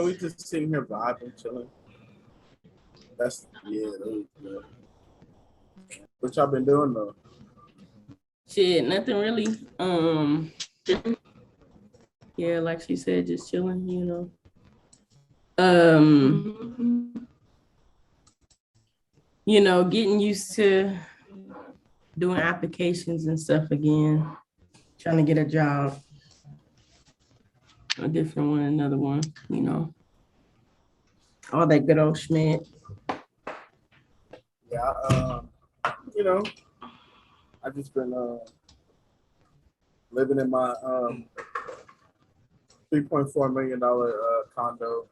we just sitting here vibing, chilling. That was good. What y'all been doing though? Shit, nothing really. Yeah, like she said, just chilling, getting used to doing applications and stuff again, trying to get a job, a different one, another one, all that good old schmidt. Yeah, I just been living in my $3.4 million condo.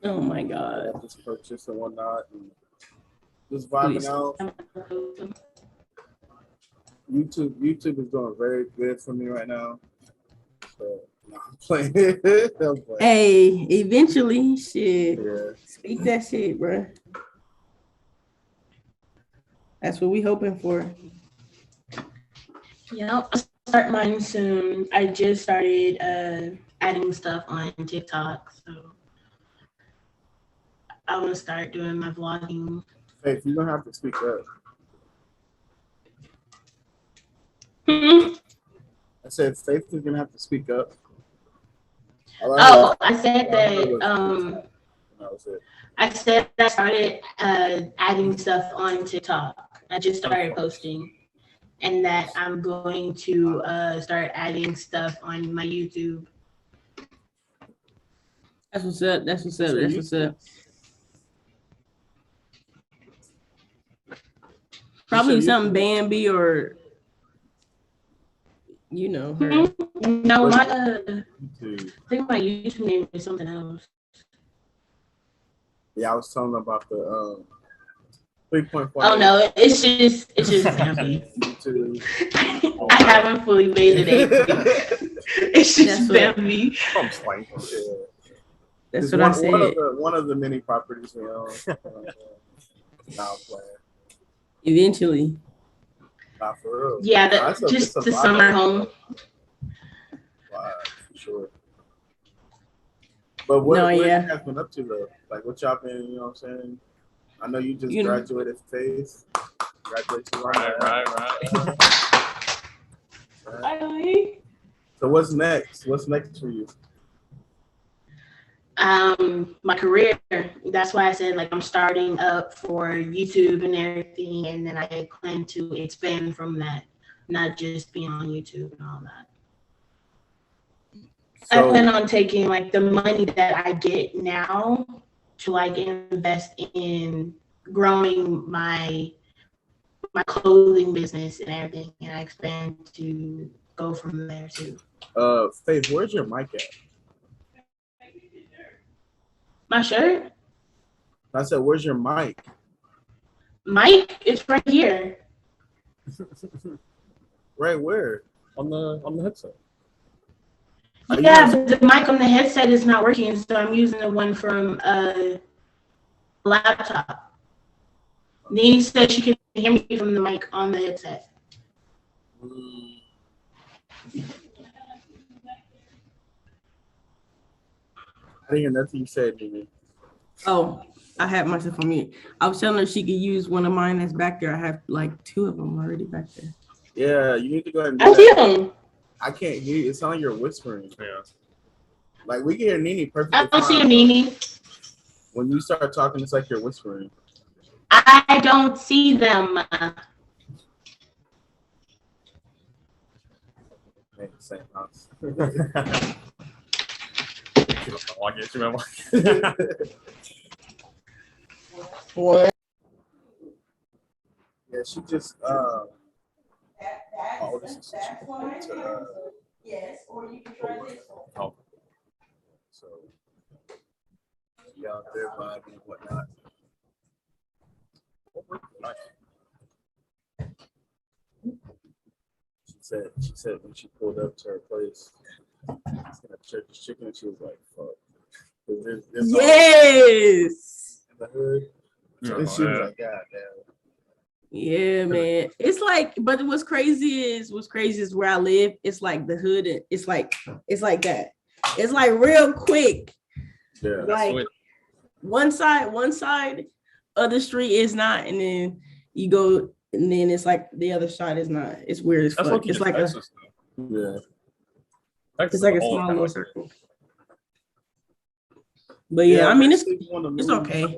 Oh my God! I just purchased and whatnot, and just vibing out. YouTube is doing very good for me right now. So I'm playing. Hey, eventually, shit. Yeah. Speak that shit, bro. That's what we hoping for. Yeah, I'll start mine soon. I just started adding stuff on TikTok, so I want to start doing my vlogging. Hey, you're gonna have to speak up. I said Faith is gonna have to speak up. I said that. I said I started adding stuff on TikTok. I just started posting, and that I'm going to start adding stuff on my YouTube. That's what's up. That's what's up. That's what's up. Probably something Bambi or her. No, I think my YouTube name is something else. Yeah, I was telling them about the 3.4. Oh no, it's just Bambi. I haven't fully made it. It's just Bambi. That's what I said. One of the many properties we own. Now playing. Eventually. Not for real. Yeah, just the summer home. Wow, for sure. But what you guys been up to though? Like what y'all been, you know what I'm saying? I know you just graduated phase. Congratulations. Right. So what's next? What's next for you? My career. That's why I said like I'm starting up for YouTube and everything, and then I plan to expand from that, not just being on YouTube and all that. So, I plan on taking like the money that I get now to like invest in growing my clothing business and everything, and I expand to go from there too. Faith, where's your mic at? My shirt? I said, where's your mic? Mic? It's right here. Right where? On the headset. Yeah, but the mic on the headset is not working, so I'm using the one from laptop. Nene said she can hear me from the mic on the headset. I didn't hear nothing you said, Nene. Oh, I had myself on mute. I was telling her she could use one of mine that's back there. I have like 2 of them already back there. Yeah, you need to go ahead and do that. I can't hear you. It sounds like you're whispering. Yeah. Like we can hear Nene perfectly. I don't see you, Nene. When you start talking, it's like you're whispering. I don't see them. Same house. What? Yeah, she just yes, or you can try this one. So out there vibing and whatnot. She said when she pulled up to her place, she's gonna Turkish chicken, and she was like, "Fuck." Yes. In the hood. So she was like, "God damn." Yeah, man. It's like, but what's crazy is where I live. It's like the hood. It's like that. It's like real quick. Yeah. Like one side of the street is not, and then you go, and then it's like the other side is not. It's weird as fuck. It's like It's like a small little circle. But yeah, I mean it's okay.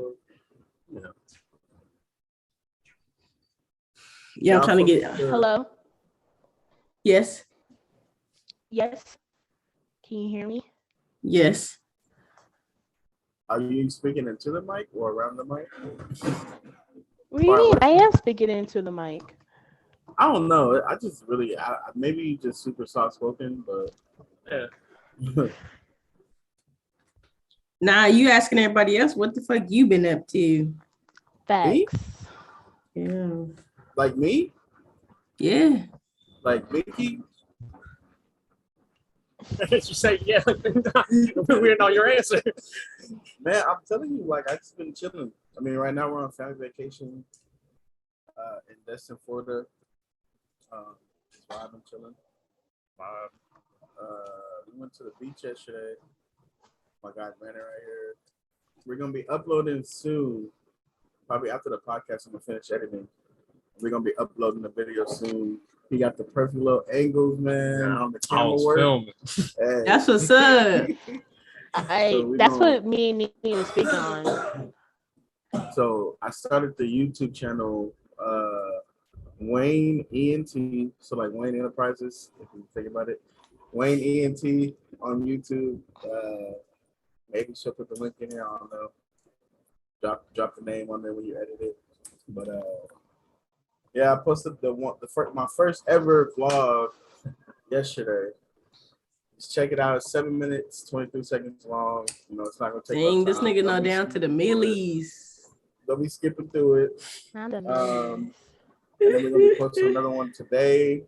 Yeah, I'm trying to get. Hello. Yes. Yes. Can you hear me? Yes. Are you speaking into the mic or around the mic? What do you mean? I am speaking into the mic. I don't know. I just really, maybe you just super soft spoken, but yeah. Nah, you asking everybody else what the fuck you been up to? Facts. Me? Yeah. Like me? Yeah. Like Mickey? You say yeah. We know your answer. Man, I'm telling you, like I just been chilling. I mean, right now we're on family vacation in Destin, Florida. That's why I've been chilling. We went to the beach yesterday. My guy Brandon right here. We're gonna be uploading soon. Probably after the podcast, I'm gonna finish editing. We're gonna be uploading the video soon. He got the perfect little angles, man, on the camera work. Hey. That's what's up. That's what me and need to speak on. So I started the YouTube channel Wayne ENT, so like Wayne Enterprises, if you think about it. Wayne ENT on YouTube. Maybe she'll put the link in here. I don't know. Drop the name on there when you edit it. But yeah, I posted my first ever vlog yesterday. Just check it out. It's 7 minutes, 23 seconds long. You know, it's not gonna take. Dang, this nigga know down to the millies. Don't be skipping through it. And then we're gonna be posting another one today.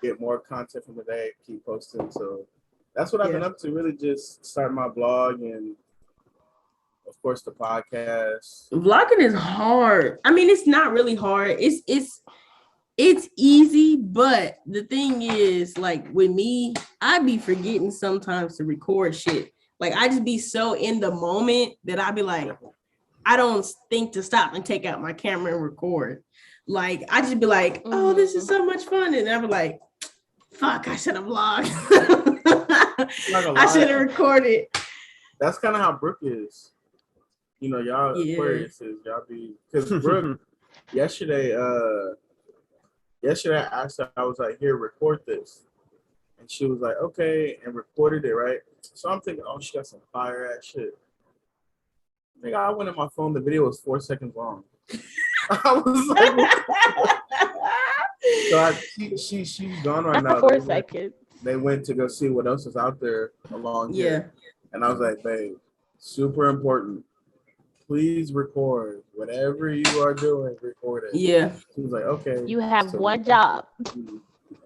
Get more content from today. Keep posting. So that's what I've been up to. Really, just start my blog and, of course, the podcast. Vlogging is hard. I mean, it's not really hard. It's easy, but the thing is, like with me, I be forgetting sometimes to record shit. Like I just be so in the moment that I be like, I don't think to stop and take out my camera and record. Like I just be like, oh, this is so much fun, and I be like, fuck, I should have vlogged. I should have recorded. That's kind of how Brooke is. You know, y'all Aquarius is y'all be because Brooke yesterday I asked her, I was like, here, record this. And she was like, okay, and recorded it, right? So I'm thinking, oh, she got some fire ass shit. I think I went in my phone, the video was 4 seconds long. I was like, so she's gone right now. 4 seconds. They went to go see what else is out there along here. And I was like, babe, super important. Please record whatever you are doing. Record it. Yeah. She was like, okay. You have one job.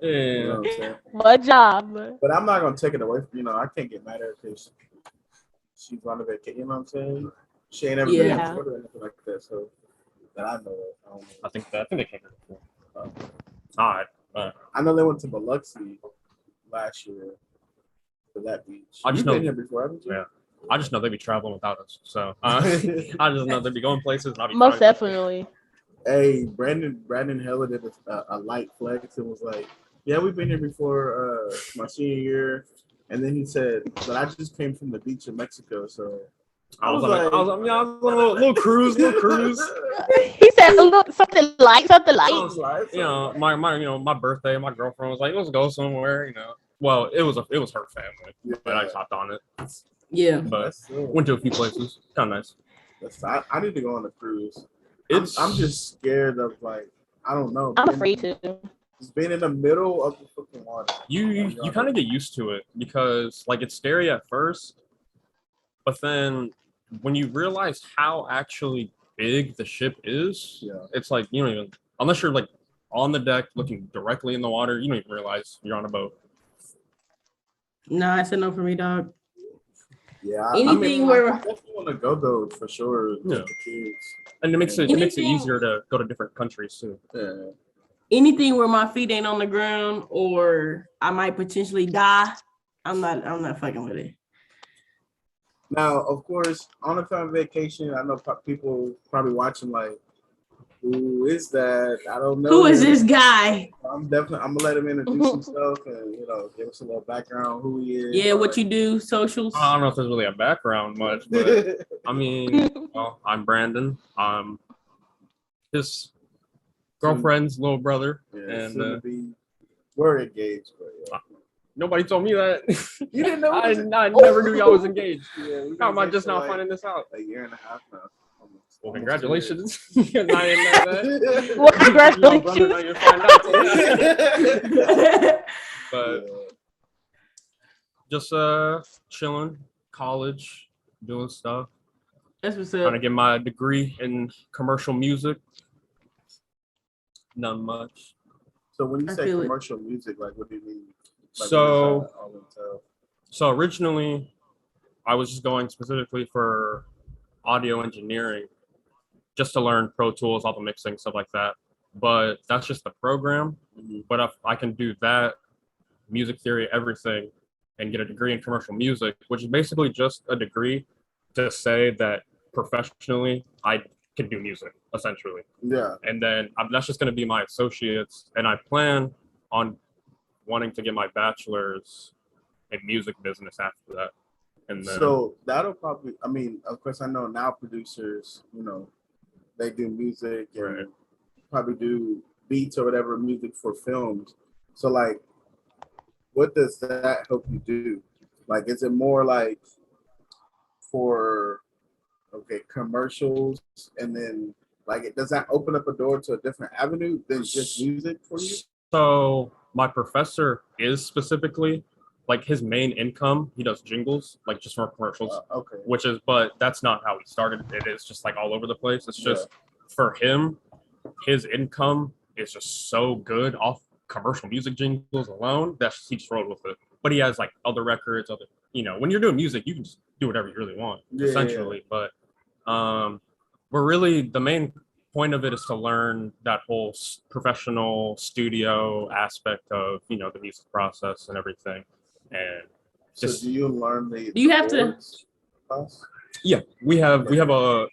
Yeah. You know what I'm saying? One job. But I'm not gonna take it away from I can't get mad at her because she's on a vacation. You know what I'm saying? She ain't ever been in Florida or anything like that. So that I know of. I think they came here before. All right. I know they went to Biloxi last year for that beach. I just You've been here before, haven't you? Yeah. I just know they'd be traveling without us. So I just know they'd be going places. And I'd be most definitely. Hey, Brandon Heller did a light flex and was like, yeah, we've been here before my senior year. And then he said, but I just came from the beach in Mexico. So I was on a little cruise. He said something light. You know, my birthday, my girlfriend was like, let's go somewhere, you know. Well, it was her family, but I just hopped on it. Yeah. But went to a few places. Kind of nice. I need to go on a cruise. I'm just scared of I don't know. I'm afraid to. Just being in the middle of the fucking water. You kind of get used to it because it's scary at first, but then when you realize how actually big the ship is, it's like you don't even, unless you're on the deck looking directly in the water, you don't even realize you're on a boat. Nah, it's a no for me, dog. Yeah, anything I definitely want to go though for sure. Yeah. With the kids. And it makes it easier to go to different countries too. Yeah. Anything where my feet ain't on the ground or I might potentially die, I'm not fucking with it. Now, of course, on a family vacation, I know people probably watching like, who is that? I don't know. Who is him. this guy? I'm gonna let him introduce himself and give us a little background on who he is. Yeah, what you do, socials. I don't know if there's really a background much, but I mean, well, I'm Brandon. I'm his girlfriend's little brother, and we're engaged. But, nobody told me that. You didn't know? I never knew y'all was engaged. Yeah, How am I just now finding this out? A year and a half now. Well, congratulations. I didn't know that. Well, congratulations. Now you find out today. But just chilling, college, doing stuff. That's what's Trying to up. get my degree in commercial music. Not much. So when you I say feel it. commercial music, like what do you mean? Like, So, what does that all entail? so originally, I was just going specifically for audio engineering, just to learn Pro Tools, all the mixing, stuff like that. But that's just the program. But if I can do that, music theory, everything, and get a degree in commercial music, which is basically just a degree to say that professionally I can do music, essentially. Yeah. And then that's just going to be my associates. And I plan on wanting to get my bachelor's in music business after that. And then, So that'll probably, I mean, of course, I know now producers, they do music and Right. probably do beats or whatever music for films. So, like, what does that help you do? Like, is it more like for, commercials and then, like, does that open up a door to a different avenue than just music for you? So my professor is specifically like his main income. He does jingles, like just for commercials, Okay. but that's not how he started. It is just like all over the place. It's just for him, his income is just so good off commercial music jingles alone that he just rolled with it. But he has like other records, when you're doing music, you can just do whatever you really want, essentially. But we're really the main point of it is to learn that whole professional studio aspect of the music process and everything. And So do you learn the? Do you have to? Class? Yeah, we have a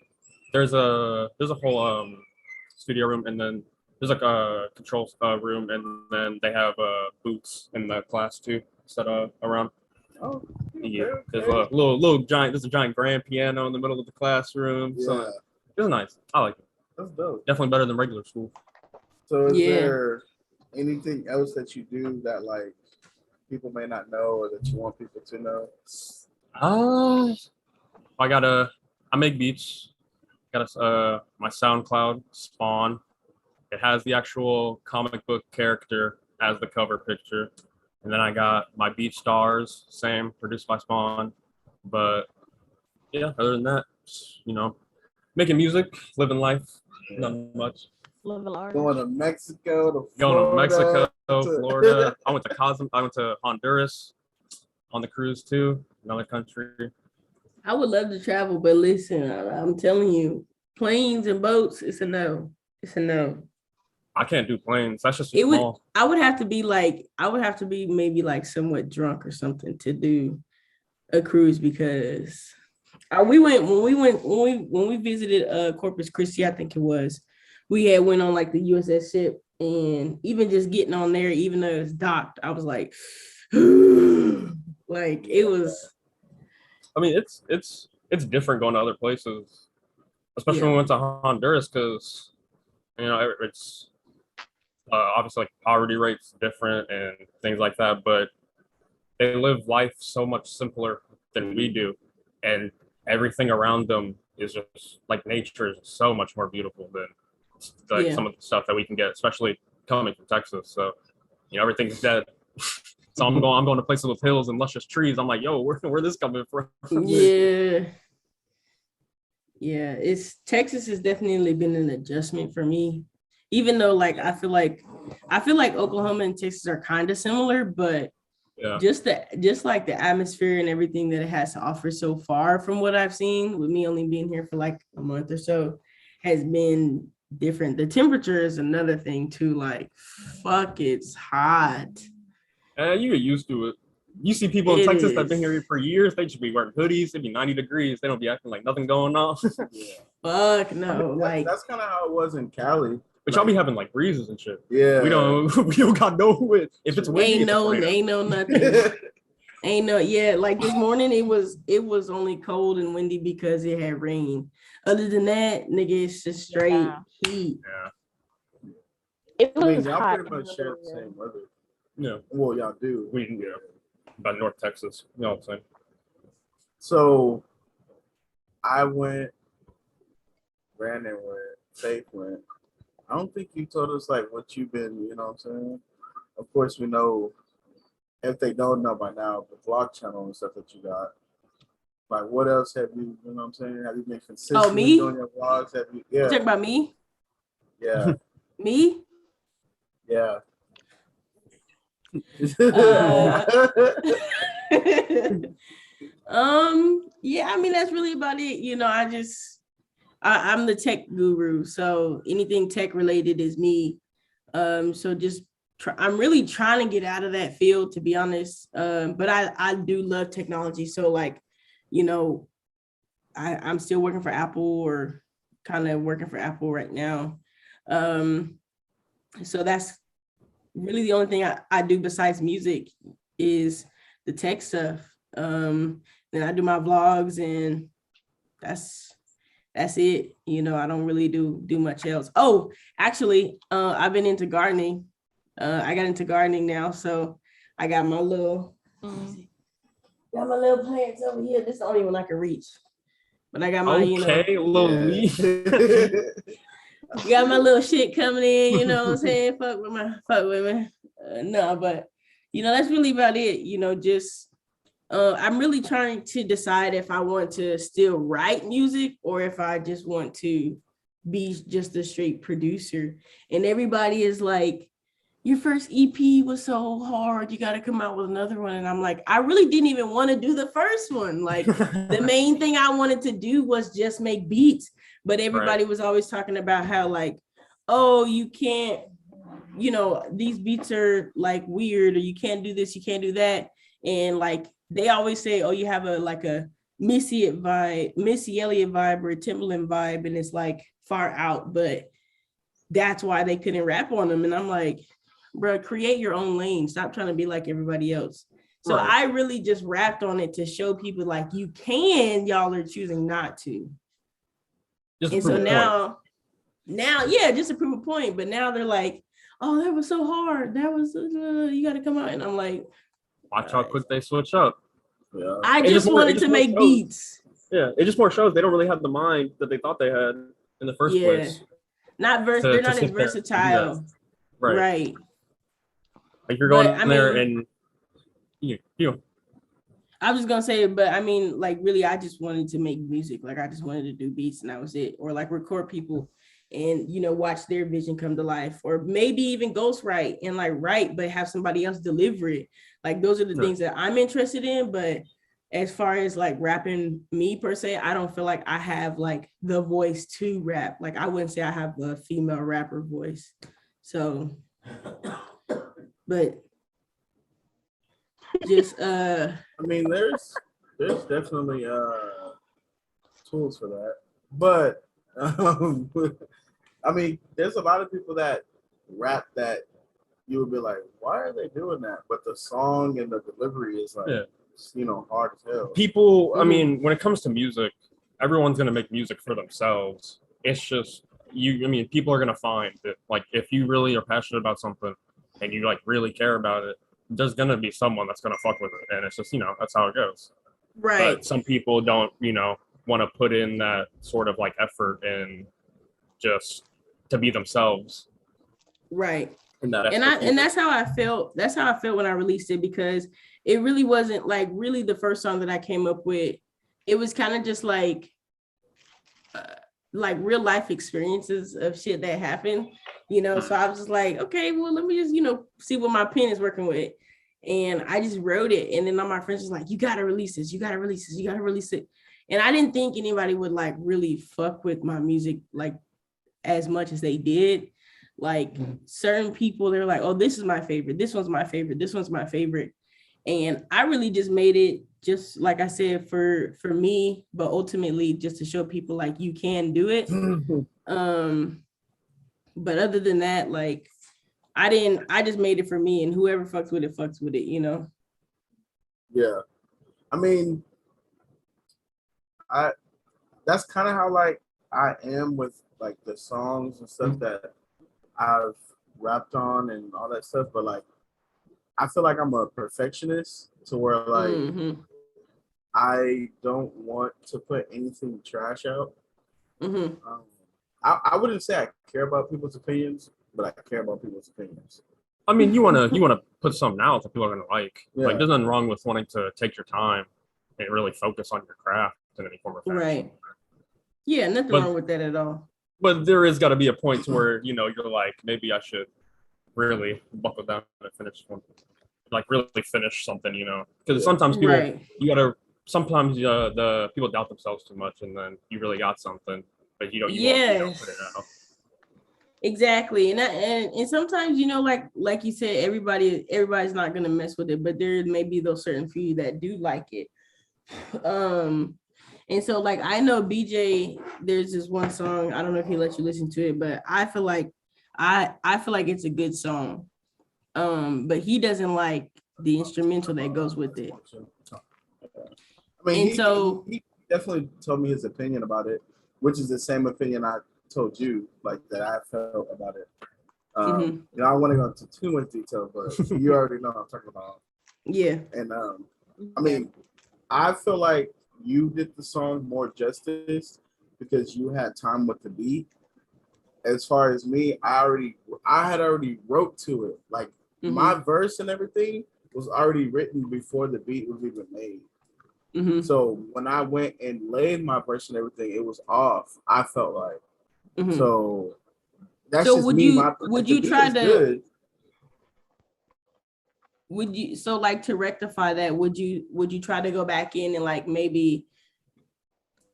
there's a whole studio room, and then there's like a control room, and then they have booths in the class too set around. Oh, Yeah, there's a little giant. There's a giant grand piano in the middle of the classroom. Yeah. So it's nice. I like it. That's dope. Definitely better than regular school. So is there anything else that you do that like people may not know or that you want people to know? I make beats. Got my SoundCloud Spawn. It has the actual comic book character as the cover picture. And then I got my Beat Stars, same, produced by Spawn. But yeah, other than that, making music, living life, not much. Going to Mexico, to Florida. I went to Honduras on the cruise too, another country. I would love to travel, but listen, I'm telling you, planes and boats, it's a no. It's a no. I can't do planes. That's just small. I would have to be maybe like somewhat drunk or something to do a cruise because when we visited Corpus Christi, I think it was, we had went on like the USS ship, and even just getting on there, even though it's docked, I was like, like it was. I mean, it's different going to other places, especially when we went to Honduras, because it's obviously like poverty rates different and things like that, but they live life so much simpler than we do, and everything around them is just like nature is so much more beautiful than like some of the stuff that we can get, especially coming from Texas. So everything's dead. So I'm going to places with hills and luscious trees. I'm like, yo, where this coming from? Yeah. Texas has definitely been an adjustment for me. Even though like I feel like Oklahoma and Texas are kind of similar, but just like the atmosphere and everything that it has to offer so far from what I've seen, with me only being here for like a month or so, has been different. The temperature is another thing too. Like, fuck, it's hot. You get used to it. You see people in It Texas that have is. been here for years. They should be wearing hoodies. It'd be 90 degrees. They don't be acting like nothing going on. Yeah. Fuck I no. mean, Like that's kind of how it was in Cali. But y'all be having like breezes and shit. Yeah. We don't got no wind. If it's windy, it's a tornado. ain't no nothing. Ain't no, yeah, like this morning it was only cold and windy because it had rain. Other than that, nigga, it's just straight heat. Yeah. It I mean, was y'all hot. pretty much share the same weather. Yeah. Well, y'all do. About North Texas. You know what I'm saying? So I went, Brandon went, Faith went. I don't think you told us like what you've been, you know what I'm saying? Of course, we know, if they don't know by now, the vlog channel and stuff that you got. Like, what else have you know what I'm saying? Have you been consistently me? doing your vlogs? Have you, You talking about me? Yeah. Me? Yeah. Yeah, I mean that's really about it. You know, I'm the tech guru, so anything tech related is me. So just I'm really trying to get out of that field, to be honest. But I do love technology. So like, you know, I'm still working for Apple, or kind of working for Apple right now. So that's really the only thing I do besides music is the tech stuff. Then I do my vlogs, and that's it. You know, I don't really do much else. Oh, actually, I've been into gardening. I got into gardening now, so I got my little plants over here. This is the only one I can reach. But I got my, little leaf. got my little shit coming in, you know what I'm saying? Fuck with me. No, but that's really about it. Just I'm really trying to decide if I want to still write music or if I just want to be just a straight producer. And everybody is like, your first EP was so hard, you got to come out with another one. And I'm like, I really didn't even want to do the first one. Like the main thing I wanted to do was just make beats. But everybody was always talking about how like, oh, you can't, these beats are like weird, or you can't do this, you can't do that. And like, they always say, oh, you have a Missy Elliott vibe or a Timbaland vibe, and it's like far out, but that's why they couldn't rap on them. And I'm like, bro, create your own lane. Stop trying to be like everybody else. So I really just rapped on it to show people like you can, y'all are choosing not to. And so now, yeah, just to prove a point. But now they're like, oh, that was so hard. That was, you got to come out. And I'm like, watch how quick they switch up. Yeah. I just wanted to make beats. Yeah, it just more shows they don't really have the mind that they thought they had in the first place. They're not as versatile. Right. Like you're going there and you. I was just gonna say, but I mean, like really, I just wanted to make music. Like I just wanted to do beats, and that was it. Or like record people and watch their vision come to life, or maybe even ghostwrite and like write, but have somebody else deliver it. Like those are the things that I'm interested in. But as far as like rapping me per se, I don't feel like I have like the voice to rap. Like I wouldn't say I have the female rapper voice. So, but just I mean, there's definitely tools for that, but I mean, there's a lot of people that rap that you would be like, why are they doing that? But the song and the delivery is like, hard as hell. People, I mean, when it comes to music, everyone's gonna make music for themselves. It's just people are gonna find that like if you really are passionate about something and you like really care about it, there's gonna be someone that's gonna fuck with it, and it's just that's how it goes. Right. But some people don't want to put in that sort of like effort and just to be themselves. Right. And that's how I felt. That's how I felt when I released it, because it really wasn't like really the first song that I came up with. It was kind of just like real life experiences of shit that happened, So I was just like, okay, well, let me just, see what my pen is working with. And I just wrote it. And then all my friends was like, you got to release this. You got to release this. You got to release it. And I didn't think anybody would like really fuck with my music like as much as they did. Like certain people, they're like, oh, this is my favorite. This one's my favorite. This one's my favorite. And I really just made it, just like I said, for me, but ultimately just to show people like you can do it. But other than that, like I just made it for me, and whoever fucks with it, you know? Yeah. I mean, that's kind of how like I am with like the songs and stuff that I've rapped on and all that stuff, but like I feel like I'm a perfectionist to where like I don't want to put anything trash out. I wouldn't say I care about people's opinions, but I care about people's opinions. I mean, you wanna put something out that people are gonna like. Yeah. Like, there's nothing wrong with wanting to take your time and really focus on your craft in any form of fashion. Right. Yeah, nothing wrong with that at all. But there is got to be a point to where you're like, maybe I should really buckle down and finish one, like really finish something, because sometimes people sometimes the people doubt themselves too much, and then you really got something, but you don't put it out. Exactly. And sometimes, like you said, everybody's not gonna mess with it, but there may be those certain few that do like it. And so like I know BJ, there's this one song, I don't know if he lets you listen to it, but I feel like it's a good song. But he doesn't like the instrumental that goes with it. I mean, he definitely told me his opinion about it, which is the same opinion I told you, like that I felt about it. I want to go into too much detail, but you already know what I'm talking about. Yeah. And I mean, I feel like you did the song more justice because you had time with the beat. As far as me, I had already wrote to it. Like my verse and everything was already written before the beat was even made. So when I went and laid my verse and everything, it was off. I felt like so. That's so just would me. you try to? Good. Would you, so like to rectify that, would you try to go back in and like maybe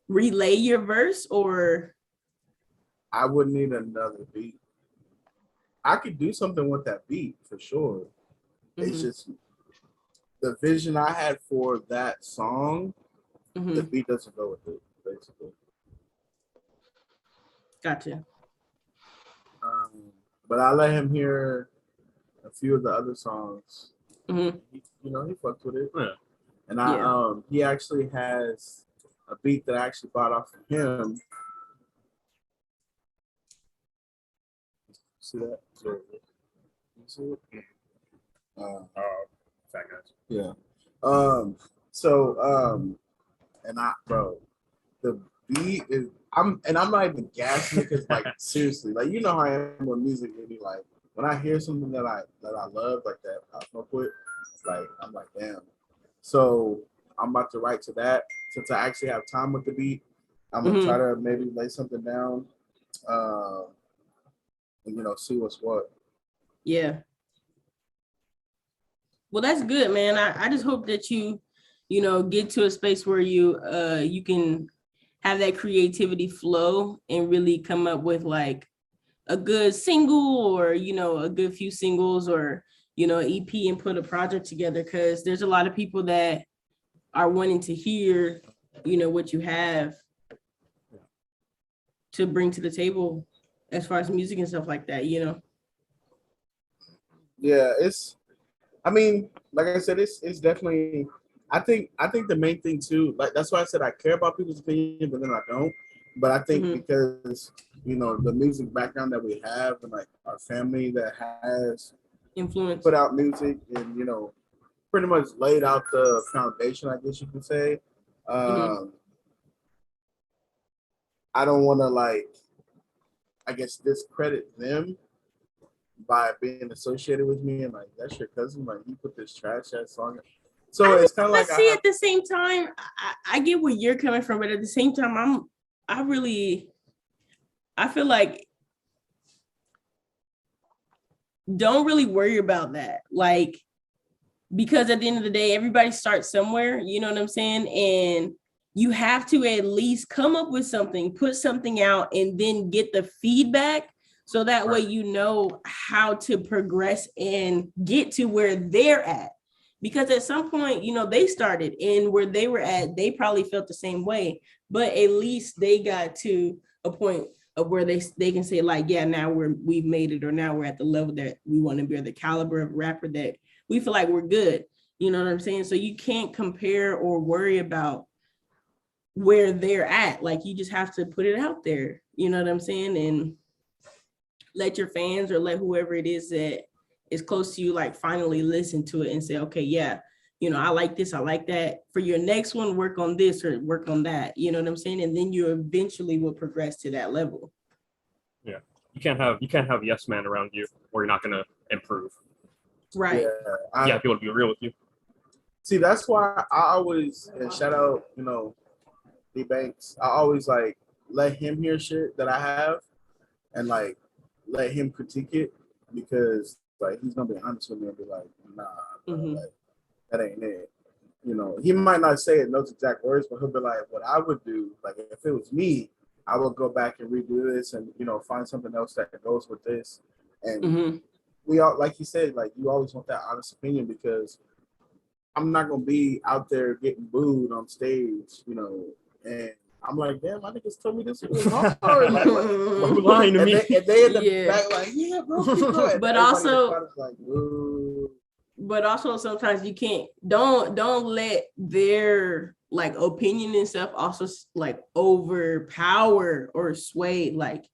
relay your verse, or? I would need another beat. I could do something with that beat for sure. It's just the vision I had for that song, the beat doesn't go with it, basically. Gotcha. But I let him hear a few of the other songs. He fucked with it. Yeah. And he actually has a beat that I actually bought off of him. See that? You see it? Fat guys. Yeah. And the beat is I'm not even gassing it because like seriously, like how I am with music, really, like when I hear something that I love, like that I fuck with, like I'm like, damn. So I'm about to write to that. Since I actually have time with the beat, I'm gonna try to maybe lay something down, and see what's what. Yeah. Well, that's good, man. I just hope that you get to a space where you can have that creativity flow and really come up with like a good single, or a good few singles, or EP, and put a project together, because there's a lot of people that are wanting to hear what you have to bring to the table as far as music and stuff like that. Yeah, I mean, like I said, it's definitely. I think the main thing too, like that's why I said I care about people's opinion, but then I don't. But I think because the music background that we have, and like our family that has influence, put out music, and pretty much laid out the foundation, I guess you could say. I don't want to I guess discredit them by being associated with me and like that's your cousin, like you put this trash ass song. So it's kind of like at the same time, I get where you're coming from, but at the same time, I feel like don't really worry about that, like, because at the end of the day, everybody starts somewhere, you know what I'm saying? And you have to at least come up with something, put something out, and then get the feedback. So that way, how to progress and get to where they're at. because at some point, you know, they started, and where they were at, they probably felt the same way, but at least they got to a point of where they can say like, yeah, now we've made it, or now we're at the level that we want to be, or the caliber of rapper that we feel like we're good. You know what I'm saying? So you can't compare or worry about where they're at. Like, you just have to put it out there. You know what I'm saying? And let your fans, or let whoever it is that is close to you, like, finally listen to it and say, okay, yeah, you know, I like this, I like that. For your next one, work on this or work on that. You know what I'm saying? And then you eventually will progress to that level. Yeah. You can't have yes man around you where you're not gonna improve. Right. Yeah, Yeah, people to be real with you. See, that's why I always, and shout out, you know, D Banks. I always like let him hear shit that I have, and like let him critique it, because like he's gonna be honest with me and be like, nah, bro, like that ain't it. You know, he might not say it in those exact words, but he'll be like, what I would do, like if it was me, I would go back and redo this and, you know, find something else that goes with this. And we all, like you said, like you always want that honest opinion, because I'm not gonna be out there getting booed on stage, you know, and I'm like, damn, my niggas told me this was hard. Like, why you lying to me? And they in the back like, yeah, bro, keep going. But Everybody also, in the crowd is like, ooh. But also sometimes you can't, don't let their like opinion and stuff also like overpower or sway. Like,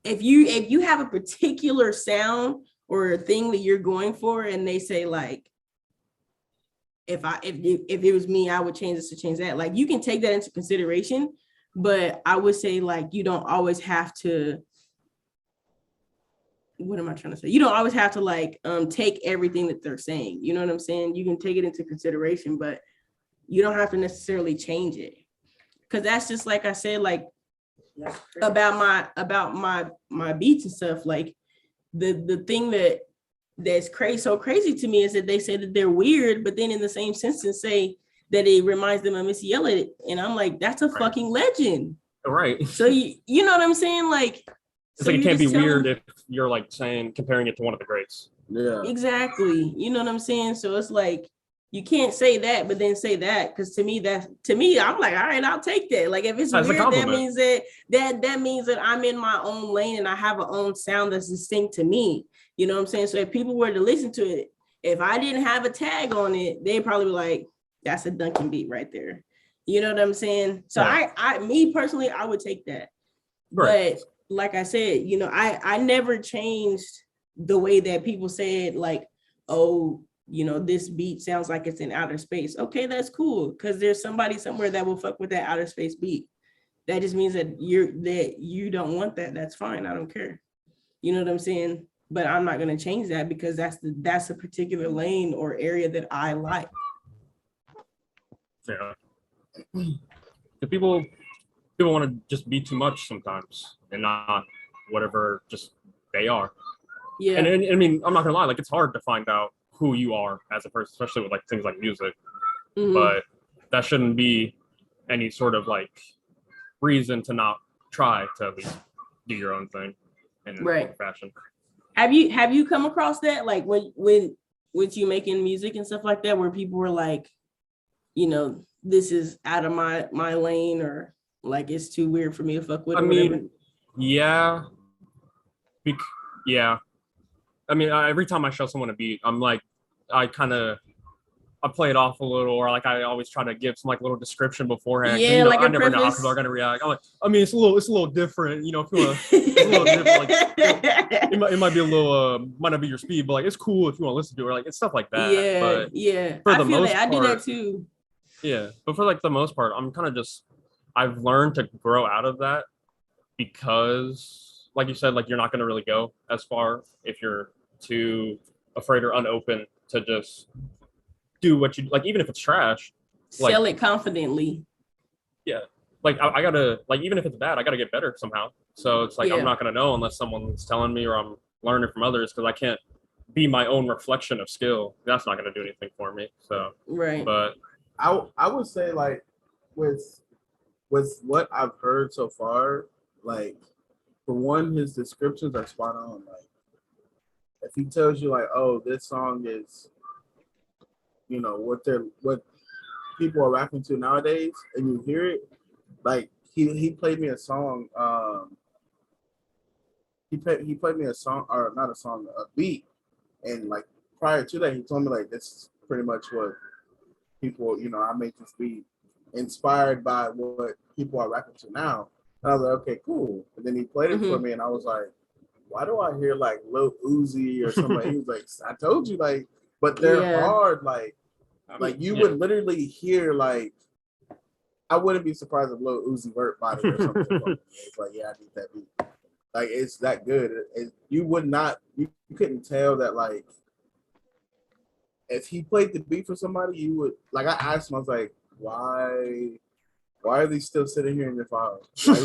if you have a particular sound or a thing that you're going for, and they say like, if it was me, I would change this to change that. Like, you can take that into consideration, but I would say like, you don't always have to, what am I trying to say? You don't always have to like take everything that they're saying. You know what I'm saying? You can take it into consideration, but you don't have to necessarily change it. Cause that's just like I said, like about my beats and stuff. Like the thing that's crazy to me is that they say that they're weird, but then in the same sentence say that it reminds them of Missy Elliott. And I'm like, that's a fucking legend. Right. So you know what I'm saying? Like, it's like, it can't be weird if you're like comparing it to one of the greats. Yeah. Exactly. You know what I'm saying? So it's like, you can't say that, but then say that. Cause to me, I'm like, all right, I'll take that. Like, if it's weird, that means that means that I'm in my own lane and I have an own sound that's distinct to me. You know what I'm saying? So if people were to listen to it, if I didn't have a tag on it, they'd probably be like, that's a Duncan beat right there. You know what I'm saying? So yeah. Me personally, I would take that. Right. But like I said, you know, I never changed the way that people said like, oh, you know, this beat sounds like it's in outer space. Okay, that's cool. Because there's somebody somewhere that will fuck with that outer space beat. That just means that you don't want that. That's fine. I don't care. You know what I'm saying? But I'm not going to change that, because that's a particular lane or area that I like. Yeah. The people want to just be too much sometimes and not whatever just they are. Yeah. And I mean, I'm not gonna lie, like, it's hard to find out who you are as a person, especially with like things like music. But that shouldn't be any sort of like reason to not try to at least do your own thing in fashion. Have you come across that, like when with you making music and stuff like that, where people were like, you know, this is out of my lane, or like it's too weird for me to fuck with? I mean, yeah. Yeah. I mean, every time I show someone a beat, I'm like, I play it off a little, or like I always try to give some like little description beforehand. Yeah, you know, like I never know how people are gonna react. I'm like, I mean, it's a little different, you know. If you wanna, it's a little different. Like, it might be a little, might not be your speed, but like it's cool if you want to listen to it. Or, like, it's stuff like that. Yeah, but yeah. For the most part, I do that too. Yeah, but for like the most part, I'm kind of just, I've learned to grow out of that, because, like you said, like you're not gonna really go as far if you're too afraid or unopen to just do what you like, even if it's trash. Sell it confidently. Yeah, like I gotta, like, even if it's bad, I gotta get better somehow. So it's like, I'm not gonna know unless someone's telling me or I'm learning from others, because I can't be my own reflection of skill. That's not gonna do anything for me. So but I would say, like, with what I've heard so far, like, for one, his descriptions are spot on. Like, if he tells you like, oh, this song is, what people are rapping to nowadays, and you hear it, like he played me a song. He played me a song, or not a song, a beat, and like prior to that, he told me like this is pretty much what people, I made this beat inspired by what people are rapping to now. And I was like, okay, cool. And then he played it for me, and I was like, why do I hear like Lil Uzi or something? He was like, I told you, like, but they're hard, like you would literally hear like. I wouldn't be surprised if Lil Uzi Vert body or something. It's like, yeah, I need that beat. Like, it's that good. You couldn't tell that, like, if he played the beat for somebody, you would, like, I asked him, I was like, why are they still sitting here in your files? Like,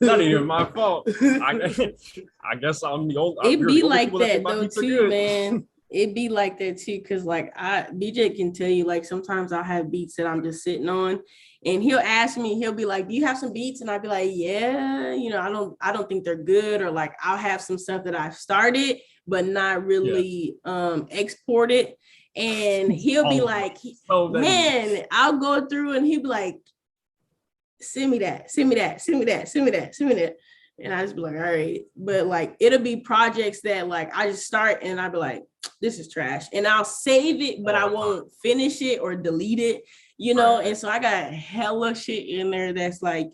not even my fault. I guess I'm the old. It'd be like that though too, man. It'd be like that too, because like BJ can tell you, like sometimes I'll have beats that I'm just sitting on, and he'll ask me, he'll be like, do you have some beats? And I'd be like, yeah, I don't think they're good, or like I'll have some stuff that I've started but not really exported. And he'll be like, man, I'll go through, and he'll be like, send me that. And I just be like, all right. But like, it'll be projects that like I just start and I'll be like, this is trash. And I'll save it, but I won't finish it or delete it, Right. And so I got hella shit in there that's like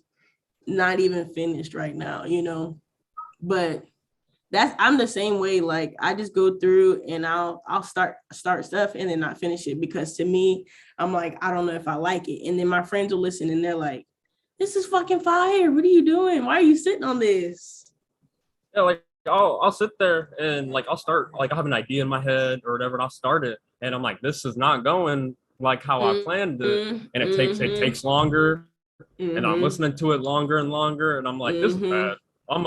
not even finished right now, But I'm the same way. Like I just go through and I'll start stuff and then not finish it, because to me, I'm like, I don't know if I like it. And then my friends will listen and they're like, this is fucking fire. What are you doing? Why are you sitting on this? Yeah, like I'll sit there and like I'll start, like I have an idea in my head or whatever, and I'll start it, and I'm like, this is not going like how I planned it, and it takes longer, and I'm listening to it longer and longer, and I'm like, this is bad. And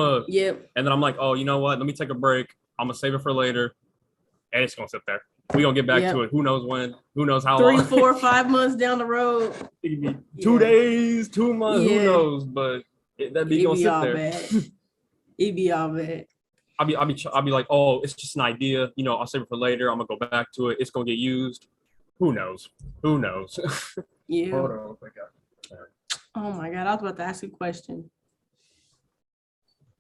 then I'm like, oh, you know what? Let me take a break. I'm gonna save it for later, and it's gonna sit there. We gonna get back to it. Who knows when? Who knows how 3, long? 4, 5 months down the road. It could be 2 days, 2 months. Who knows? But that be gonna sit there. It'd be all bad. I'll be like, oh, it's just an idea. I'll save it for later. I'm gonna go back to it. It's gonna get used. Who knows? Yeah. Hold on. Oh my God, I was about to ask a question.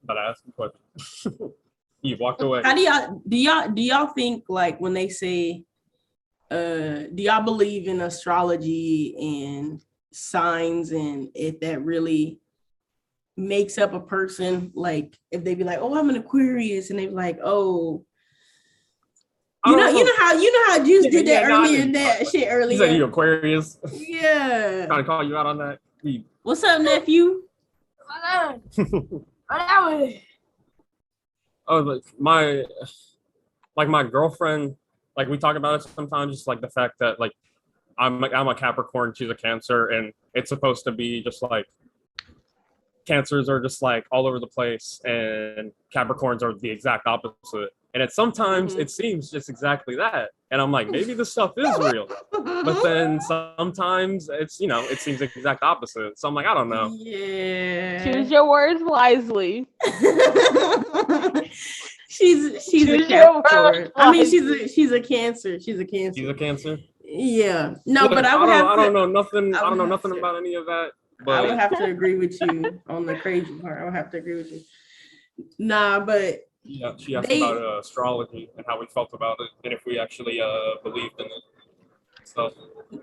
But I asked a question. You walked away. How do y'all think, like when they say, do y'all believe in astrology and signs, and if that really makes up a person? Like if they be like, oh, I'm an Aquarius, and they be like, oh, you know how Juice did that earlier, that shit earlier. You said you Aquarius. Yeah. Trying to call you out on that. What's up, nephew? Oh, like my girlfriend, like we talk about it sometimes, just like the fact that like I'm a Capricorn, she's a Cancer, and it's supposed to be just like Cancers are just like all over the place, and Capricorns are the exact opposite. And sometimes it seems just exactly that. And I'm like, maybe this stuff is real. But then sometimes it's, it seems the exact opposite. So I'm like, I don't know. Yeah. Choose your words wisely. she's a Capricorn. I mean, she's a Cancer. She's a Cancer. She's a Cancer? Yeah. No, look, but I don't know nothing. I don't know nothing about any of that. But I would have to agree with you on the crazy part. I would have to agree with you. Nah, but yeah, she asked about astrology and how we felt about it, and if we actually believed in it. So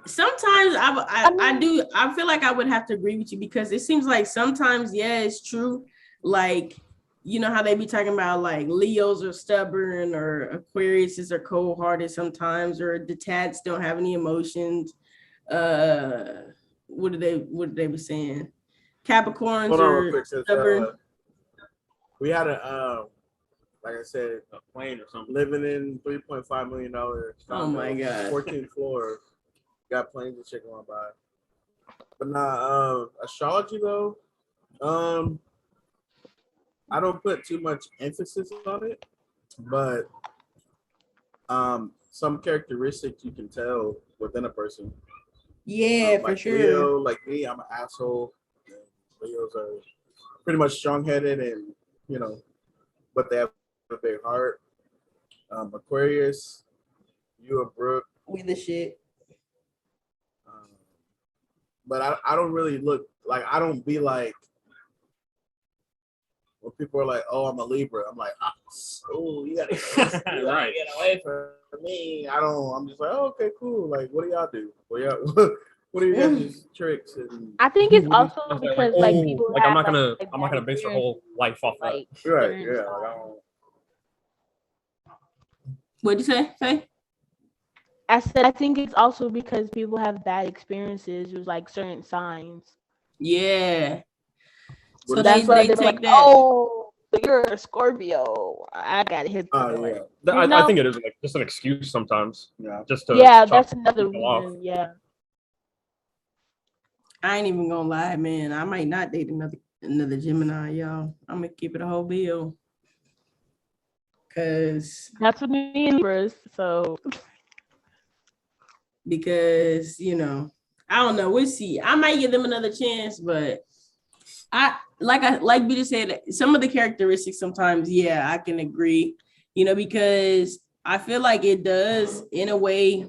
sometimes I feel like I would have to agree with you, because it seems like sometimes, it's true. Like, you know how they be talking about like Leos are stubborn, or Aquariuses are cold-hearted sometimes, or detached, don't have any emotions. What did they be saying? Capricorns are stubborn. We had a like I said, a plane or something. Living in $3.5 million. Oh my God. 14th floor. Got planes and shit going by. But nah, astrology though, I don't put too much emphasis on it, but some characteristics you can tell within a person. Yeah, for like sure. Leo, like me, I'm an asshole. Leos are pretty much strong-headed, and but they have a big heart. Aquarius, you and Brooke, We the shit. But I don't really look like I don't be like when people are like, "Oh, I'm a Libra." I'm like, "Oh, you gotta Right. get away from me." I don't. I'm just like, oh, "Okay, cool." Like, what do y'all do? What do you guys tricks and I think it's also I was because like, like people like have I'm not gonna base their whole life off that. like right? certain Yeah, stuff. like, I don't. What'd you say, Faye? I said I think it's also because people have bad experiences with like certain signs. Yeah. What So is- That's why they they're take like, that. oh, you're a Scorpio. I got hit. Oh yeah, I think it is like just an excuse sometimes, yeah. just to Yeah, chop that's another people off. reason. Yeah. I ain't even gonna lie, man. I might not date another Gemini, y'all. I'm gonna keep it a whole bill. That's what me and Libras. So Because I don't know. We'll see. I might give them another chance, but I like Peter said, some of the characteristics sometimes, yeah, I can agree. Because I feel like it does in a way.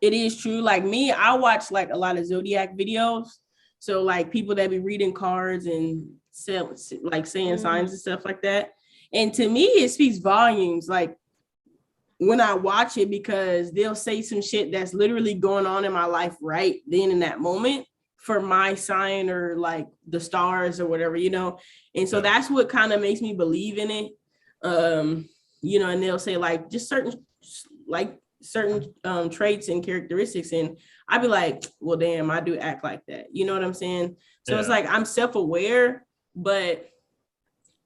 It is true. Like me, I watch like a lot of zodiac videos. So like people that be reading cards and saying signs and stuff like that. And to me, it speaks volumes. Like when I watch it, because they'll say some shit that's literally going on in my life right then in that moment for my sign or like the stars or whatever, And so that's what kind of makes me believe in it. And they'll say like just certain traits and characteristics, and I'd be like, well, damn, I do act like that. You know what I'm saying? So it's like I'm self-aware, but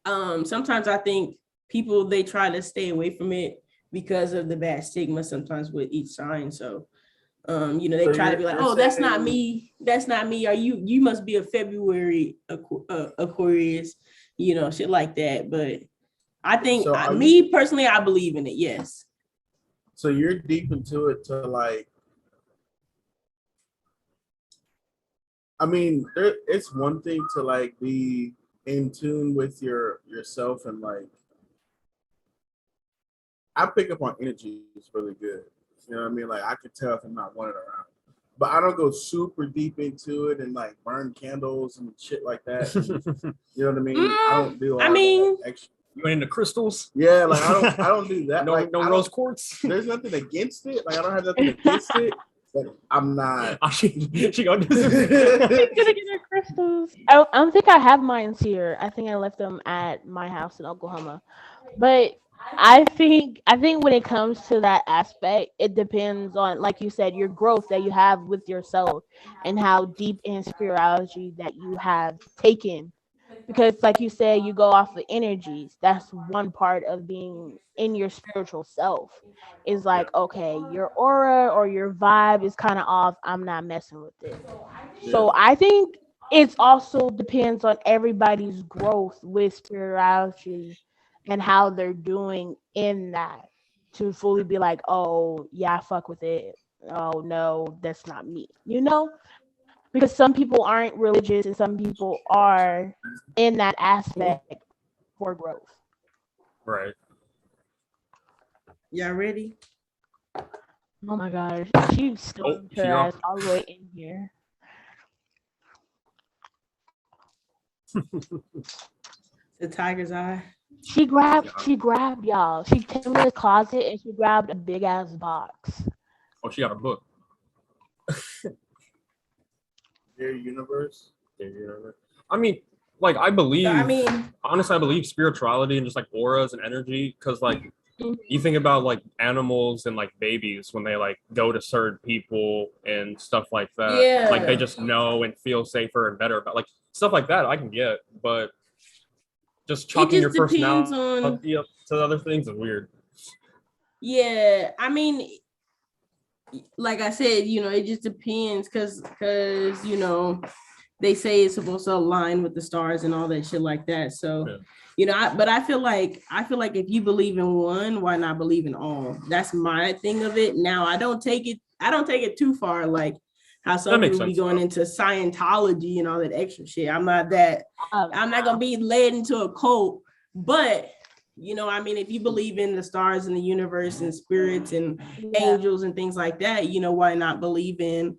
sometimes I think people, they try to stay away from it because of the bad stigma sometimes with each sign. So they try to be like, oh, that's not me, or you must be a February Aquarius, shit like that. But I think me personally, I believe in it. Yes. So you're deep into it to like, I mean, it's one thing to like be in tune with yourself and like, I pick up on energy is really good. You know what I mean? Like I can tell if I'm not wanted around, but I don't go super deep into it and like burn candles and shit like that. You know what I mean? I don't do all that extra. You went into crystals? Yeah, like I don't do that. No, like, no rose quartz. There's nothing against it. Like I don't have nothing against it, but I'm not. She gonna do this. gonna get her crystals. I don't think I have mine here. I think I left them at my house in Oklahoma. But I think when it comes to that aspect, it depends on, like you said, your growth that you have with yourself and how deep in spirituality that you have taken. Because like you said, you go off the energies. That's one part of being in your spiritual self. Is like, okay, your aura or your vibe is kind of off. I'm not messing with it. So I think it also depends on everybody's growth with spirituality and how they're doing in that to fully be like, oh yeah, I fuck with it. Oh no, that's not me. Because some people aren't religious and some people are in that aspect for growth. Right. Y'all ready? Oh my gosh, she stormed her ass all the way in here. The tiger's eye. She grabbed y'all. She came in the closet and she grabbed a big ass box. Oh, she got a book. Their universe. I mean, like I believe. Honestly, I believe spirituality and just like auras and energy, because like you think about like animals and like babies when they like go to certain people and stuff like that. Yeah. Like they just know and feel safer and better about like stuff like that. I can get, but just chalking your personality up to other things is weird. Yeah, I mean, like I said, it just depends because they say it's supposed to align with the stars and all that shit like that. So, but I feel like if you believe in one, why not believe in all? That's my thing of it. Now, I don't take it too far, like how some people be going into Scientology and all that extra shit. I'm not gonna be led into a cult, but I mean, if you believe in the stars and the universe and spirits and Yeah. angels and things like that, why not believe in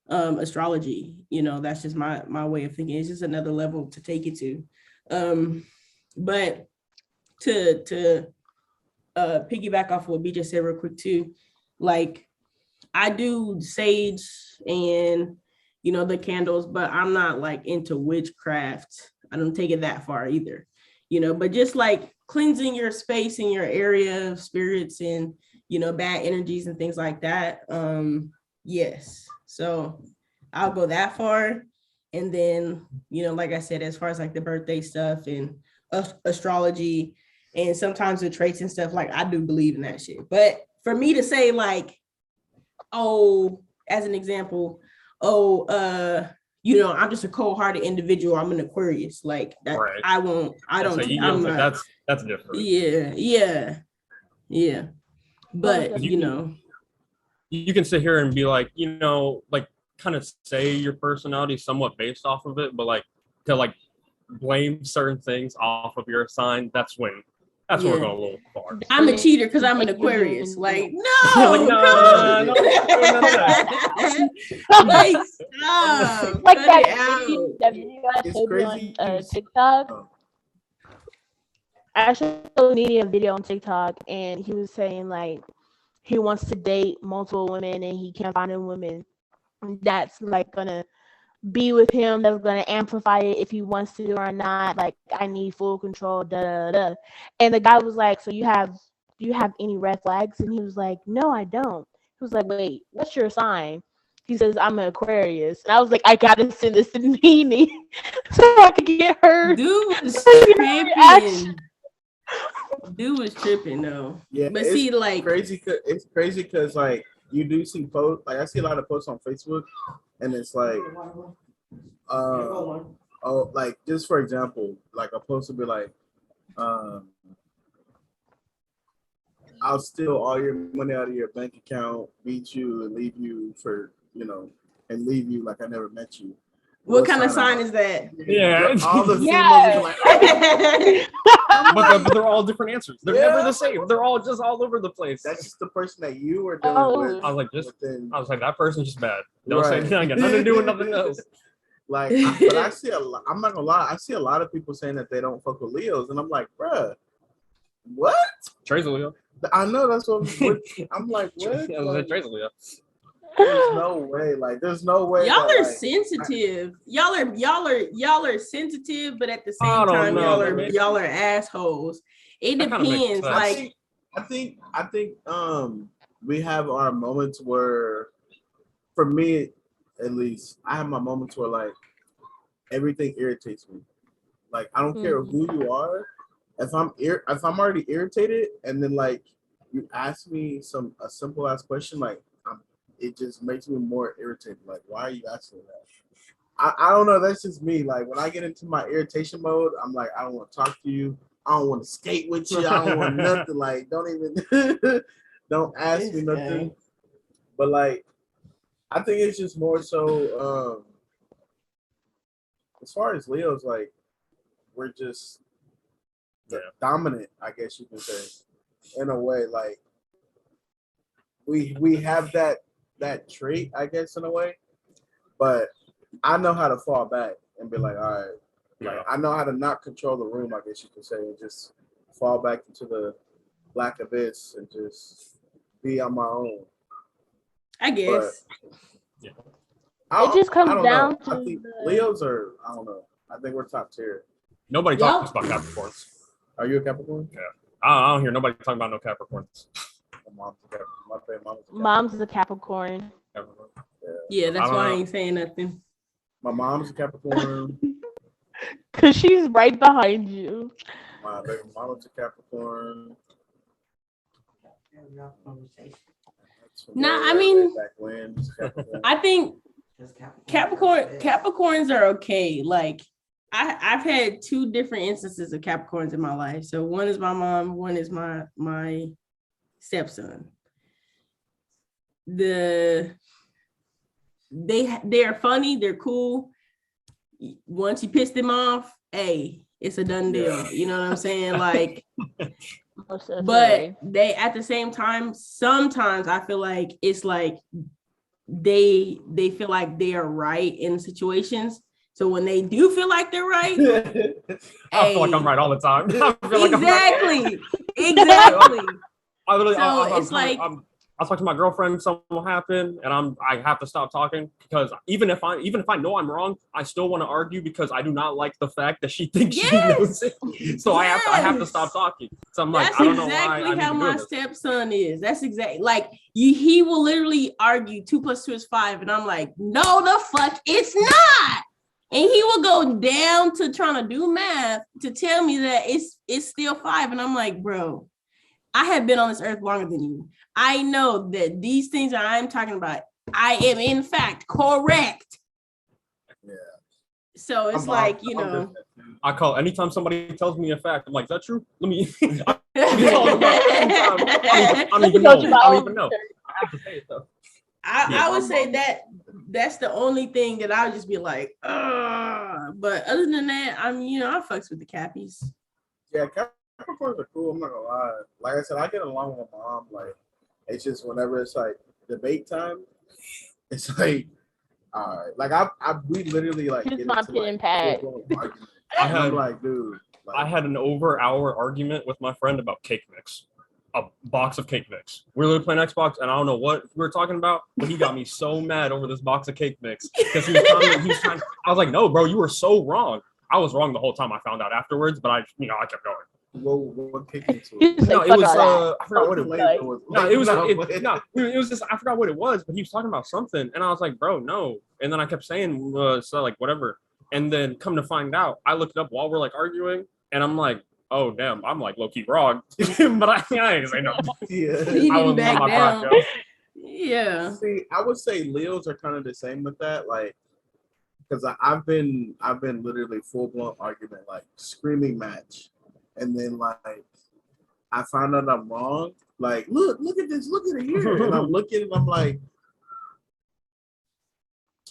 astrology? That's just my way of thinking. It's just another level to take it to. But to piggyback off what B just said real quick too, like I do sage and the candles, but I'm not like into witchcraft. I don't take it that far either, but just like cleansing your space in your area of spirits and bad energies and things like that. Yes. So I'll go that far. And then, like I said, as far as like the birthday stuff and astrology and sometimes the traits and stuff, like I do believe in that shit. But for me to say like, oh, as an example, I'm just a cold-hearted individual. I'm an Aquarius. Like that, Right. I won't. I don't. So I'm not. that's different. Yeah. But You can sit here and be like, like kind of say your personality somewhat based off of it, but like to like blame certain things off of your sign, that's when we're going a little far. I'm a cheater because I'm an Aquarius. Like, no, Like, no. no, none of that. Like, stop. Like Cut that it out. video I It's showed you crazy. on TikTok. Oh. I showed Needy a video on TikTok, and he was saying like he wants to date multiple women, and he can't find a woman that's like gonna be with him, that's gonna amplify it if he wants to or not. Like, I need full control. Da da da. And the guy was like, "So do you have any red flags?" And he was like, "No, I don't." He was like, "Wait, what's your sign?" He says, "I'm an Aquarius." And I was like, "I gotta send this to Nene so I could get her." Dude was reaction. tripping. Dude was tripping though. Yeah, But it's see, like crazy. It's crazy because like you do see posts. Like I see a lot of posts on Facebook, and it's like, like just for example, like a post would be like, I'll steal all your money out of your bank account, beat you, and leave you for and leave you like I never met you. what kind of sign is that? Yeah. All the Yeah. females are like, oh, But they're all different answers. They're never the same. They're all just all over the place. that's just the person that you were dealing with. I was within, like, that person's just bad. Don't say Right. anything. I got nothing to do with nothing else. like, but I see a lot. I'm not gonna lie. I see a lot of people saying that they don't fuck with Leos, and I'm like, bruh, what? Trey's a Leo. I know that's what I'm like. What? Like, Trey's a Leo. there's no way. Like, there's no way. Y'all that, are like, sensitive. Y'all are sensitive, but at the I same don't time, know, man. y'all are assholes. It That kinda makes depends. sense. Like, I think we have our moments where, for me at least, I have my moments where like everything irritates me. Like I don't care who you are. If I'm already irritated, and then like you ask me a simple ass question, like it just makes me more irritated. Like, why are you asking that? I don't know. That's just me. Like when I get into my irritation mode, I'm like, I don't want to talk to you. I don't want to skate with you. I don't want nothing. Like, don't even don't ask me nothing. But like, I think it's just more so. As far as Leo's, like, we're just dominant, I guess you can say, in a way. Like, we have that trait, I guess, in a way. But I know how to fall back and be like, all right. Like, I know how to not control the room, I guess you could say, and just fall back into the black abyss and just be on my own. I guess. It just comes down to I think Leos are, I don't know. I think we're top tier. Nobody talks about Capricorns. Are you a Capricorn? Yeah. I don't hear nobody talking about no Capricorns. My mom's a Capricorn. Mom's a Capricorn. Yeah, that's why I ain't saying nothing. My mom's a Capricorn. Cause she's right behind you. My baby mama's a Capricorn. Nah, I mean, back when, Capricorn. I think Capricorns are okay. Like I've had two different instances of Capricorns in my life. So one is my mom, one is my stepson. They are funny, they're cool. Once you piss them off, hey, it's a done deal. You know what I'm saying? Like, Most but definitely. they at the same time, sometimes I feel like it's like they feel like they are right in situations. So when they do feel like they're right, I feel like I'm right all the time. I feel like I'm right. exactly. I literally, So it's like, I talk to my girlfriend, something will happen, and I have to stop talking because even if I know I'm wrong, I still want to argue because I do not like the fact that she thinks she knows it. So I have to stop talking. So I'm like, that's I don't know why exactly I need how to do my this. stepson is. That's exactly like he will literally argue 2 + 2 is 5, and I'm like, no, the fuck, it's not. And he will go down to trying to do math to tell me that it's still 5, and I'm like, bro, I have been on this earth longer than you. I know that these things that I'm talking about, I am in fact correct. Yeah. So it's like, you know. I call anytime somebody tells me a fact, I'm like, is that true? Let me. I don't even know. I have to say it though. I would say that's the only thing that I would just be like, but other than that, I fucks with the Cappies. Yeah, Capricorns are cool. I'm not gonna lie. Like I said, I get along with my mom. Like, it's just whenever it's like debate time, it's like, all right. Like we literally like Here's get my into pen like and pad. full-blown argument. I'm like, dude. Like, I had an over-hour argument with my friend about cake mix. A box of cake mix. We were literally playing Xbox, and I don't know what we were talking about, but he got me so mad over this box of cake mix because he was trying. I was like, "No, bro, you were so wrong." I was wrong the whole time. I found out afterwards, but I kept going. what cake mix was? He's No, like, it was. fuck all I forgot what it was. Like- No, it was just. I forgot what it was, but he was talking about something, and I was like, "Bro, no." And then I kept saying, "So like whatever." And then come to find out, I looked it up while we're like arguing, and I'm like, oh damn, I'm like low key wrong, but I ain't say no. Yeah, He I didn't was back my down. pride, Yeah. See, I would say Leos are kind of the same with that, like, because I've been literally full blown argument, like screaming match, and then like I found out I'm wrong. Like, look at this, look at it here, and I'm looking, and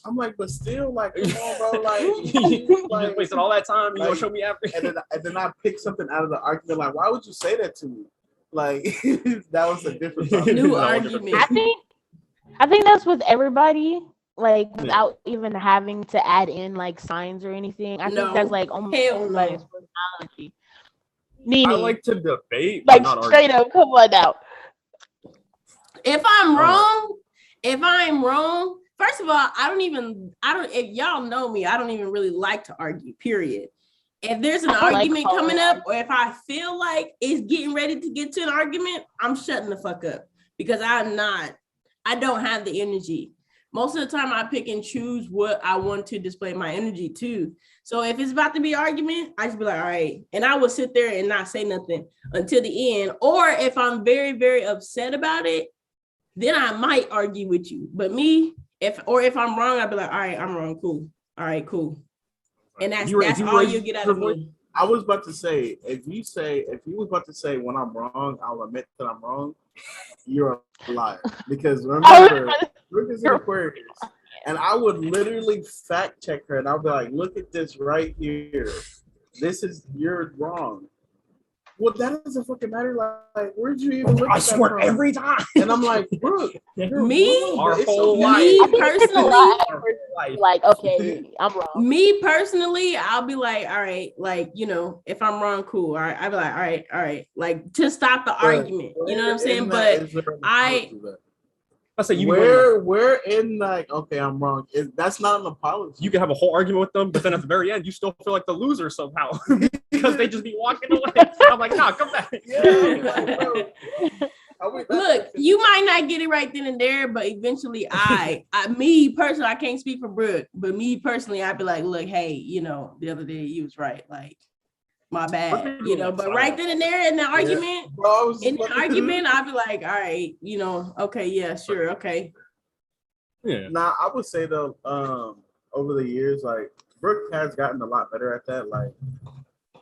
I'm like, but still, like, come on, bro, like, you just wasted all that time. You like, gonna show me after? and then I picked something out of the argument, like, why would you say that to me? Like, that was a different topic. New That was argument. I think that's with everybody, like without even having to add in like signs or anything. I think that's like almost everybody's personality. I like to debate, like but not straight argue. up. Come on now. If I'm wrong, first of all, if y'all know me, I don't even really like to argue, period. If there's an argument coming up, or if I feel like it's getting ready to get to an argument, I'm shutting the fuck up because I don't have the energy. Most of the time I pick and choose what I want to display my energy to. So if it's about to be an argument, I just be like, all right. And I will sit there and not say nothing until the end. Or if I'm very, very upset about it, then I might argue with you. But me, if I'm wrong, I'll be like, all right, I'm wrong. Cool. All right, cool. And that's all you get out of me. I was about to say, if you was about to say when I'm wrong, I'll admit that I'm wrong, you're a liar. Because remember, Rick is an Aquarius. And I would literally fact check her and I'll be like, look at this right here. You're wrong. Well, that doesn't fucking matter. Like, where'd you even look at that swear from? every time. And I'm like, Brooke, me personally, like, okay, I'm wrong. Me personally, I'll be like, all right, like, if I'm wrong, cool. All right, I'll be like, all right, like to stop the argument. You know what I'm saying? But I say we're in like, okay, I'm wrong. That's not an apology. You can have a whole argument with them, but then at the very end, you still feel like the loser somehow because they just be walking away. I'm like, nah, come back. Look, you might not get it right then and there, but eventually me personally, I can't speak for Brooke, but me personally, I'd be like, look, hey, the other day you was right. Like, my bad, but right then and there in the argument, I'd be like, all right, okay, yeah, sure, okay. Yeah. Nah, I would say though, over the years, like Brooke has gotten a lot better at that. Like,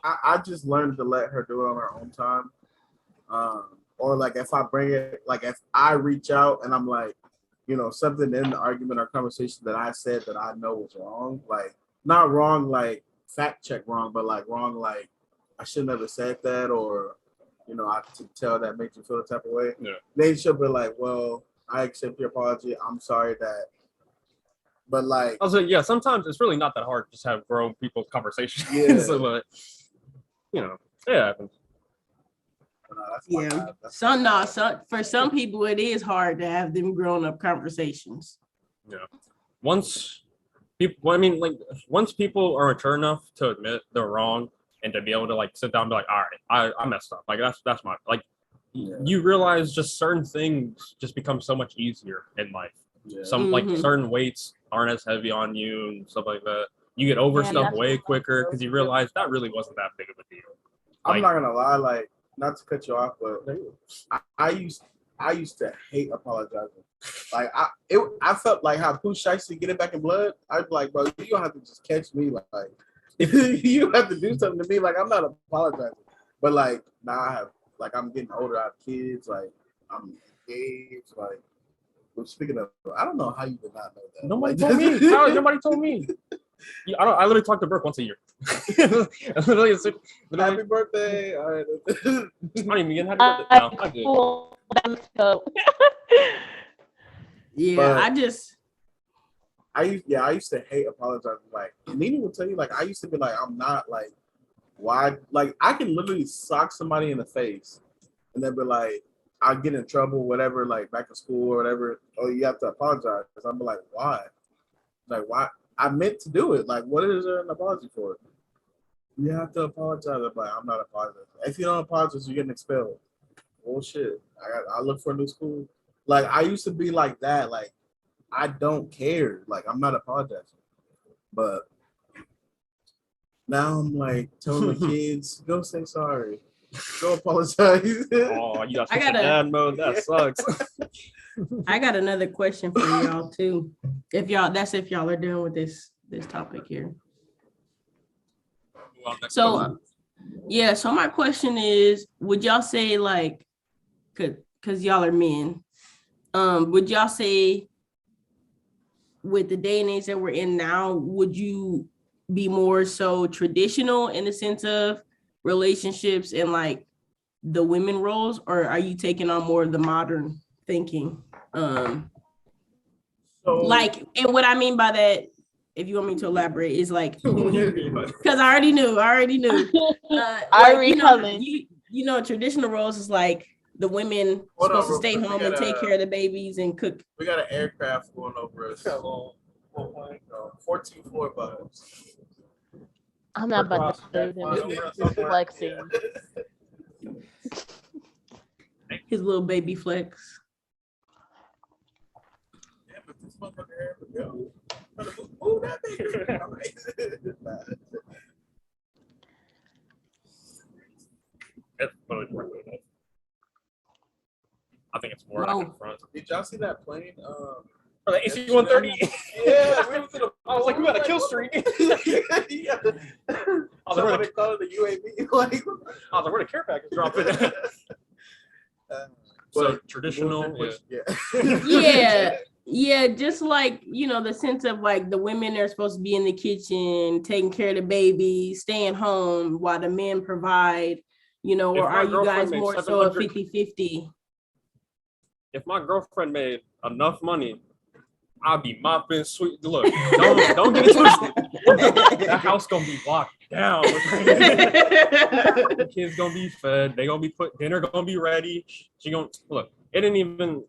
I just learned to let her do it on her own time. Or like if I bring it, like if I reach out and I'm like, something in the argument or conversation that I said that I know was wrong, like not wrong, like fact check wrong, but like wrong, like I should never said that, or I could tell that made you feel the type of way. Yeah. They should be like, well, I accept your apology. I'm sorry that, but like, I was like, yeah, sometimes it's really not that hard to just have grown people's conversations. Yeah. So, but it happens. that's my Yeah. bad. That's For some people, it is hard to have them grown up conversations. Yeah. Once people are mature enough to admit they're wrong and to be able to like sit down and be like, all right, I messed up. Like that's my like. Yeah. You realize just certain things just become so much easier in life. Yeah. Some like Mhm. certain weights aren't as heavy on you and stuff like that. You get over Yeah, stuff that's way what quicker I'm because you realize that really wasn't that big of a deal. I'm not gonna lie, like not to cut you off, but I used to hate apologizing. Like I felt like how Pooh used to get it back in blood. I'd be like, bro, you don't have to just catch me. Like you have to do something to me. Like I'm not apologizing, but like now I have like I'm getting older. I have kids. Like I'm engaged. Like speaking of, I don't know how you did not know that. Nobody Like, told me. Nobody told me. I literally talk to Brooke once a year. literally, Happy birthday! All right. I don't even get happy birthday. No, I did. Cool. Let's go. Yeah, But- I used to hate apologizing. Like Nina will tell you, like I used to be like, I'm not like, why? Like I can literally sock somebody in the face, and then be like, I get in trouble, whatever, like back to school or whatever. Oh, you have to apologize. I'm like, why? Like why? I meant to do it. Like, what is there an apology for? You have to apologize. I'm like, I'm not apologizing. If you don't apologize, you're getting expelled. Bullshit. I look for a new school. Like I used to be like that. Like I don't care. Like I'm not apologizing. But now I'm like telling the kids, go say sorry. Go apologize. Oh, you got I such a gotta- dad mode. That sucks. I got another question for y'all too. If y'all are done with this topic here. So yeah, so my question is, would y'all say like, cause y'all are men, would y'all say with the day and age that we're in now, would you be more so traditional in the sense of relationships and like the women roles, or are you taking on more of the modern thinking? Like, and what I mean by that, if you want me to elaborate, is like, because I already knew. I Like, already coming. you know, traditional roles is like the women Hold on, supposed to stay real quick. home We and gotta- take care of the babies and cook. We got an aircraft going over us. 14 floor vibes. I'm not about to say them. He's flexing. His little baby flex. Yeah, but this motherfucker here we go. Move that baby. All right. It's really worth it. I think it's more Wow. like in front. Did y'all see that plane? Oh, the AC-130. Yeah, we went to the. I was like, we got a kill streak. Yeah. Somebody called it the UAV. Like, I was like, where the care package dropping? So but- traditional. Yeah. Yeah, just like, you know, the sense of like the women are supposed to be in the kitchen, taking care of the baby, staying home while the men provide, you know, If or my are you girlfriend guys makes more so a 700 50-50? If my girlfriend made enough money, I'd be mopping, sweet. Look, don't get it twisted. That house gonna be locked down. The kids gonna be fed. They gonna be dinner gonna be ready. She gonna look. It didn't even.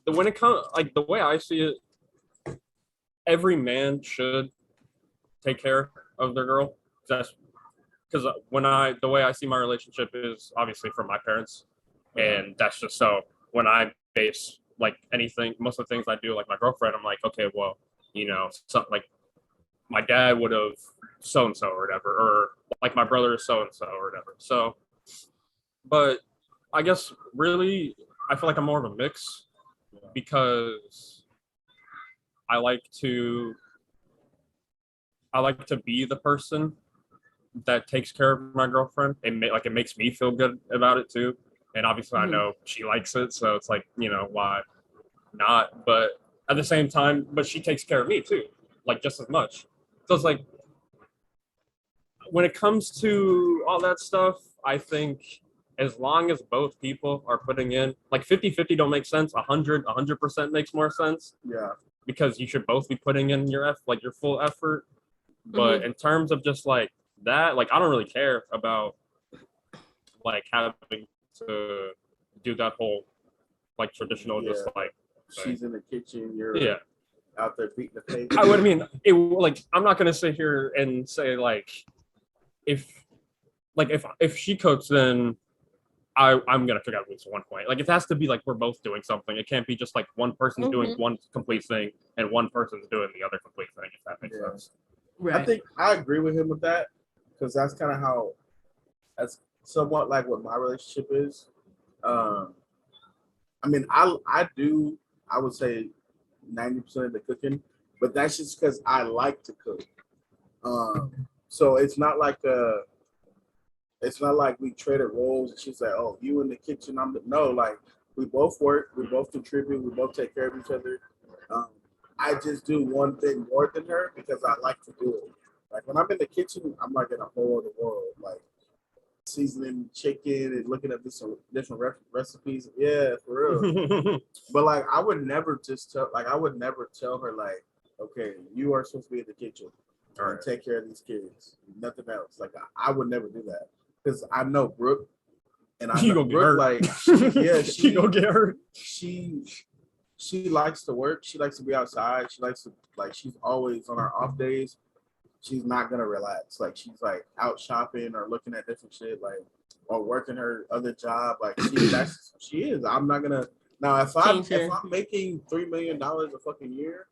When it comes like the way I see it, every man should take care of their girl. That's because the way I see my relationship is obviously from my parents, and that's just so when I base like anything, most of the things I do, like my girlfriend, I'm like, okay, well, you know, something like my dad would have so and so or whatever, or like my brother is so and so or whatever. So, but I guess really, I feel like I'm more of a mix because I like to be the person that takes care of my girlfriend and it makes me feel good about it too. And obviously I know she likes it, so it's like, you know, why not? But at the same time, but she takes care of me too, like just as much. So it's like when it comes to all that stuff, I think as long as both people are putting in, like 50-50 don't make sense. 100% makes more sense. Yeah. Because you should both be putting in your your full effort. But in terms of just like that, like I don't really care about like having to do that whole like traditional just like she's in the kitchen, you're out there beating the pavement. I would mean it like I'm not gonna sit here and say like if she cooks then I'm gonna cook at least one point. Like it has to be like we're both doing something. It can't be just like one person's doing one complete thing and one person's doing the other complete thing, if that makes sense. Right. I think I agree with him with that because that's kind of how that's somewhat like what my relationship is. I mean, I would say 90% of the cooking, but that's just because I like to cook. So it's not like we traded roles and she's like, oh, you in the kitchen, no, like we both work, we both contribute, we both take care of each other. I just do one thing more than her because I like to do it. Like when I'm in the kitchen, I'm like in a whole other world, like seasoning chicken and looking at different recipes. Yeah, for real. But like I would never tell her like, okay, you are supposed to be in the kitchen and take care of these kids. Nothing else. Like I would never do that. Because I know Brooke and I know Brooke like she gonna get hurt. She likes to work. She likes to be outside. She likes to she's always on her off days. She's not gonna relax. Like she's like out shopping or looking at different shit, like or working her other job. Like she is. I'm not gonna now if I'm making $3 million a fucking year,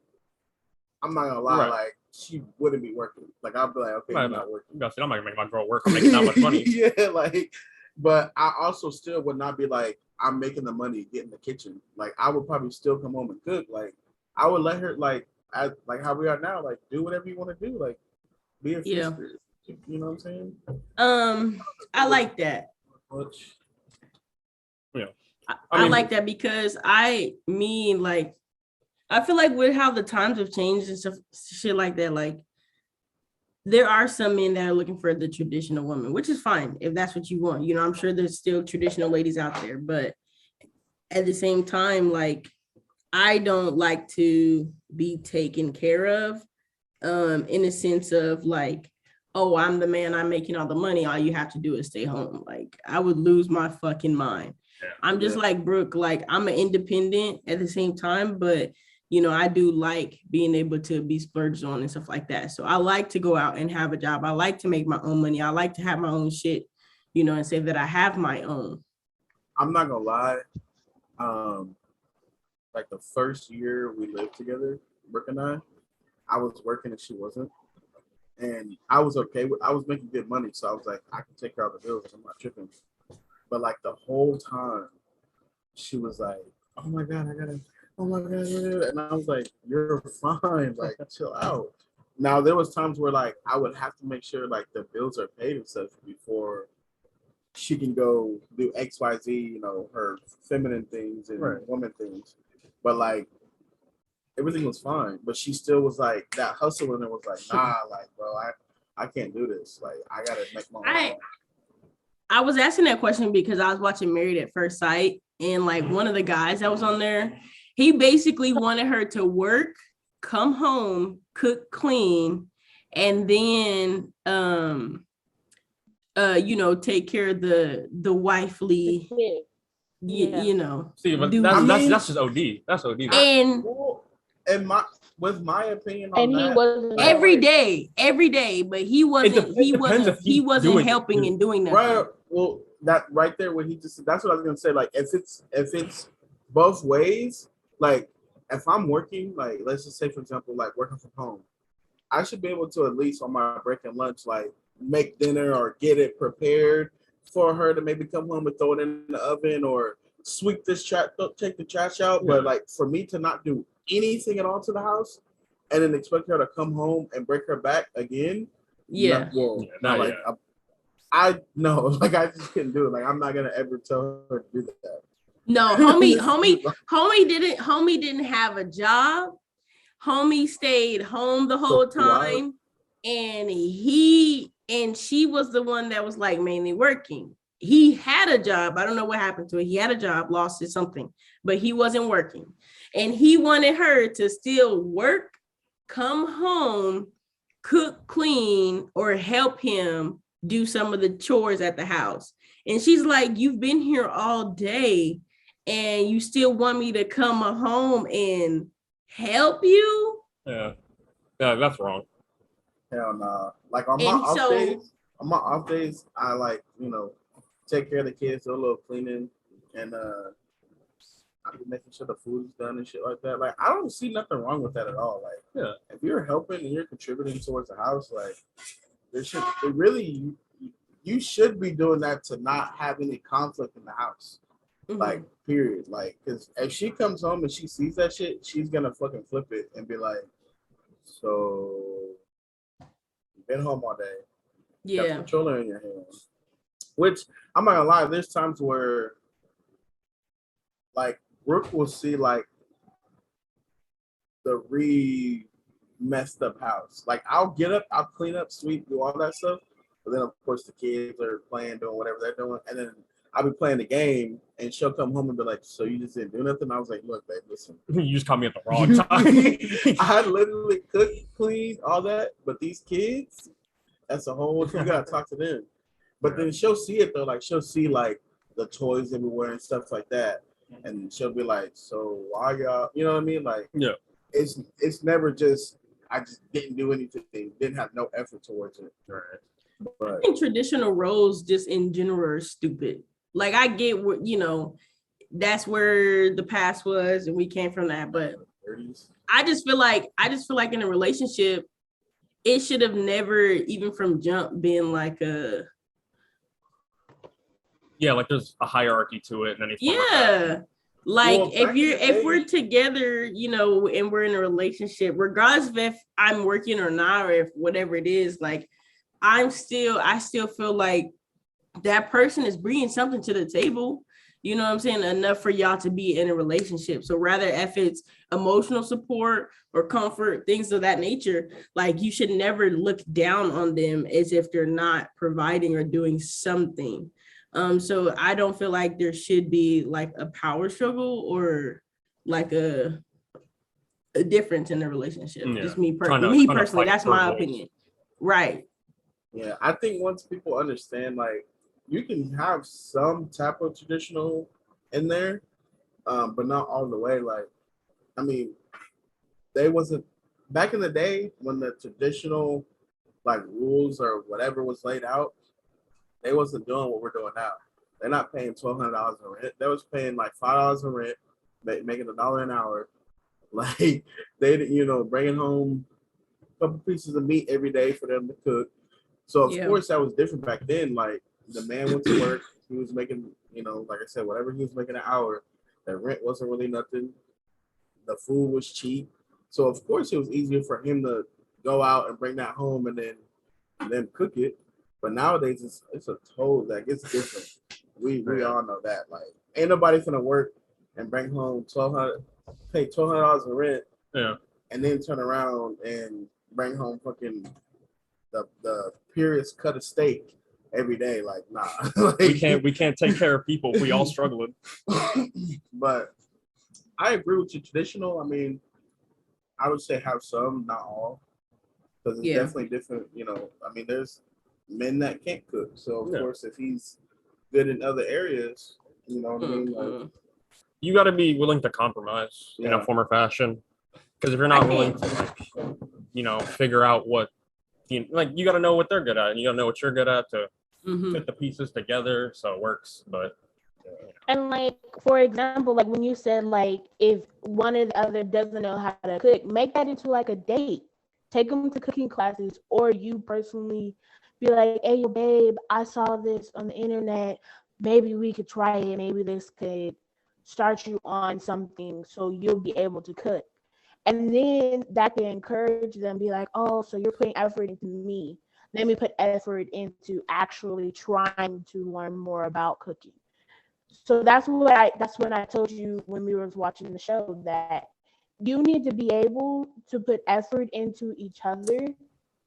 I'm not gonna lie, like she wouldn't be working. Like I'll be like, okay, I'm not working. I'm not gonna make my girl work. I'm making that much money. Yeah, like, but I also still would not be like, I'm making the money, get in the kitchen. Like I would probably still come home and cook. Like I would let her like how we are now, like do whatever you want to do. Like be a sister. You know what I'm saying? I like that. Yeah. I like that because I feel like with how the times have changed and stuff, shit like that, like there are some men that are looking for the traditional woman, which is fine if that's what you want. You know, I'm sure there's still traditional ladies out there, but at the same time, like I don't like to be taken care of, in a sense of like, oh, I'm the man, I'm making all the money. All you have to do is stay home. Like I would lose my fucking mind. I'm just like Brooke, like I'm an independent at the same time, but you know, I do like being able to be splurged on and stuff like that. So I like to go out and have a job. I like to make my own money. I like to have my own shit, you know, and say that I have my own. I'm not gonna lie. Like the first year we lived together, Brooke and I was working and she wasn't. And I was okay I was making good money. So I was like, I can take care of the bills. I'm not tripping. But like the whole time she was like, oh my God, oh my God. And I was like, you're fine. Like, chill out. Now, there was times where, like, I would have to make sure, like, the bills are paid and stuff before she can go do X, Y, Z, you know, her feminine things and woman things. But, like, everything was fine. But she still was, like, that hustle and it was like, nah, like, bro, I can't do this. Like, I got to make my own. I was asking that question because I was watching Married at First Sight. And, like, one of the guys that was on there, he basically wanted her to work, come home, cook, clean, and then you know, take care of the wifely, you know. See, but that's just OD. That's OD. And with my opinion on that, he wasn't every day, but he wasn't helping and doing that. Right. Well, that right there, when he just, that's what I was gonna say. Like, if it's both ways, like if I'm working, like let's just say for example, like working from home, I should be able to at least on my break and lunch, like make dinner or get it prepared for her to maybe come home and throw it in the oven or sweep this trash, take the trash out. But like for me to not do anything at all to the house and then expect her to come home and break her back again. I know, like I just couldn't do it. Like I'm not gonna ever tell her to do that. No, homie didn't have a job. Homie stayed home the whole time, and he and she was the one that was like mainly working. He had a job. I don't know what happened to it. He had a job, lost it, something, but he wasn't working. And he wanted her to still work, come home, cook, clean, or help him do some of the chores at the house. And she's like, you've been here all day and you still want me to come home and help you? Yeah, that's wrong. Hell nah. Like on my off days, I like, take care of the kids, do a little cleaning, and I be making sure the food's done and shit like that. Like, I don't see nothing wrong with that at all. Like, Yeah, if you're helping and you're contributing towards the house, like, it really, you should be doing that to not have any conflict in the house. Mhm. Like, period. Like, because if she comes home and she sees that shit, she's gonna fucking flip it and be like, so you've been home all day, got the Yeah. controller in your hand. Which, I'm not gonna lie, there's times where, like, Brooke will see, like, the messed up house. Like, I'll get up, I'll clean up, sweep, do all that stuff. But then, of course, the kids are playing, doing whatever they're doing. And then I'll be playing the game, and she'll come home and be like, so you just didn't do nothing? I was like, look, babe, listen. you just caught me at the wrong time. I literally cook, clean, all that. But these kids, that's a whole, you got to talk to them. But then she'll see it, though. Like, she'll see, like, the toys everywhere and stuff like that. And she'll be like, so why y'all, you know what I mean? Like, Yeah. It's never just, I just didn't do anything, didn't have no effort towards it. Right. But I think traditional roles just in general are stupid. Like, I get what, that's where the past was and we came from that. But I just feel like in a relationship, it should have never, even from jump, been like a, yeah, like there's a hierarchy to it, and any form of yeah. fashion. Like, Well, if we're together, and we're in a relationship, regardless of if I'm working or not, or if whatever it is, like, I still feel like that person is bringing something to the table. You know what I'm saying? Enough for y'all to be in a relationship. So rather if it's emotional support or comfort, things of that nature, like, you should never look down on them as if they're not providing or doing something. So I don't feel like there should be like a power struggle or like a difference in the relationship. Yeah. Just me Trying personally. to That's fight my for roles. opinion. Right. yeah, I think once people understand, like, you can have some type of traditional in there, but not all the way. Like, I mean, they wasn't back in the day when the traditional, like, rules or whatever was laid out, they wasn't doing what we're doing now. They're not paying $1,200 in rent. They was paying like $5 in rent, making $1 an hour. Like, they, bringing home a couple pieces of meat every day for them to cook. So of course that was different back then. Like, the man went to work, he was making, like I said, whatever he was making an hour. The rent wasn't really nothing. The food was cheap. So of course it was easier for him to go out and bring that home and then cook it. But nowadays it's a total, like, it's different. We all know that. Like, ain't nobody finna work and bring home pay $1,200 in rent, and then turn around and bring home fucking the purest cut of steak every day. Like, nah. Like, we can't take care of people if we all struggling. But I agree with you. Traditional, I mean, I would say have some, not all, because it's definitely different. I mean, there's men that can't cook, so of course if he's good in other areas, you know what I mean? Like, you got to be willing to compromise in a form or fashion, because if you're not willing to, figure out what, you got to know what they're good at, and you got to know what you're good at to fit the pieces together so it works. But and like, for example, like when you said, like, if one or the other doesn't know how to cook, make that into like a date. Take them to cooking classes, or you personally be like, hey, babe, I saw this on the internet. Maybe we could try it. Maybe this could start you on something so you'll be able to cook. And then that can encourage them, be like, oh, so you're putting effort into me. Let me put effort into actually trying to learn more about cooking. So that's when I told you when we were watching the show that you need to be able to put effort into each other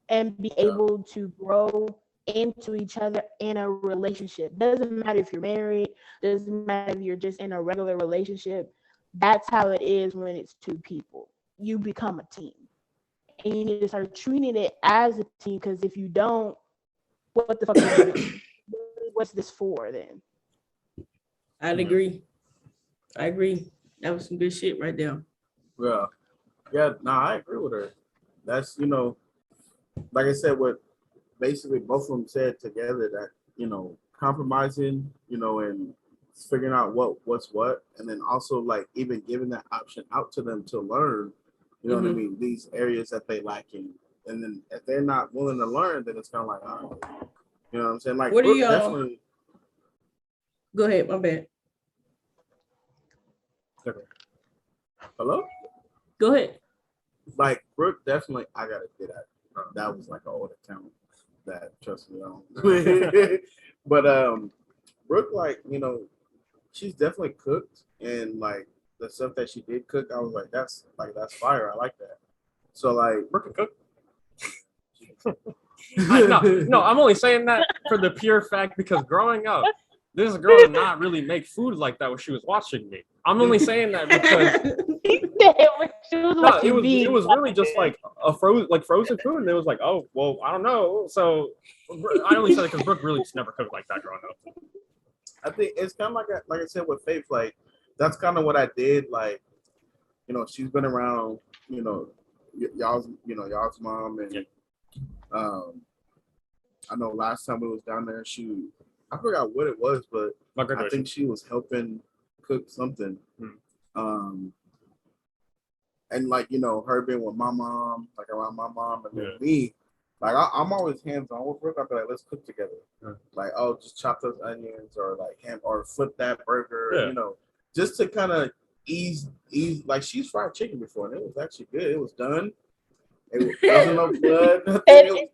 and be able to grow into each other in a relationship. Doesn't matter if you're married, doesn't matter if you're just in a regular relationship. That's how it is when it's two people. You become a team. And you need to start treating it as a team, because if you don't, what the fuck are you doing? What's this for then? I'd agree. I agree. That was some good shit right there. Yeah, I agree with her. That's, like I said, what basically both of them said together, that, compromising, and figuring out what's what, and then also like even giving that option out to them to learn, what I mean, these areas that they lacking. And then if they're not willing to learn, then it's kind of like, all right. You know what I'm saying? Like, What do Brooke y'all- definitely. Go ahead, my bad. Hello? Go ahead. Like, Brooke definitely, I gotta get at. That was like an old account that, trust me, on. But Brooke, like, she's definitely cooked, and like the stuff that she did cook, I was like, that's fire. I like that. So like, Brooke can cook. No, I'm only saying that for the pure fact because growing up, this girl did not really make food like that when she was watching me. I'm only saying that because it was really just like frozen food, and it was like, oh well, I don't know. So I only said it because Brooke really just never cooked like that growing up. I think it's kind of like I said with Faith, like that's kind of what I did. Like, she's been around, y'all's mom, and I know last time we was down there, I forgot what it was, but I think she was helping cook something. And like, her being with my mom, like around my mom, and then me, like I'm always hands on with Brooke. I'll be like, let's cook together. Like, oh, just chop those onions, or like or flip that burger, just to kind of ease. Like, she's fried chicken before, and it was actually good. It was done. It wasn't no blood. It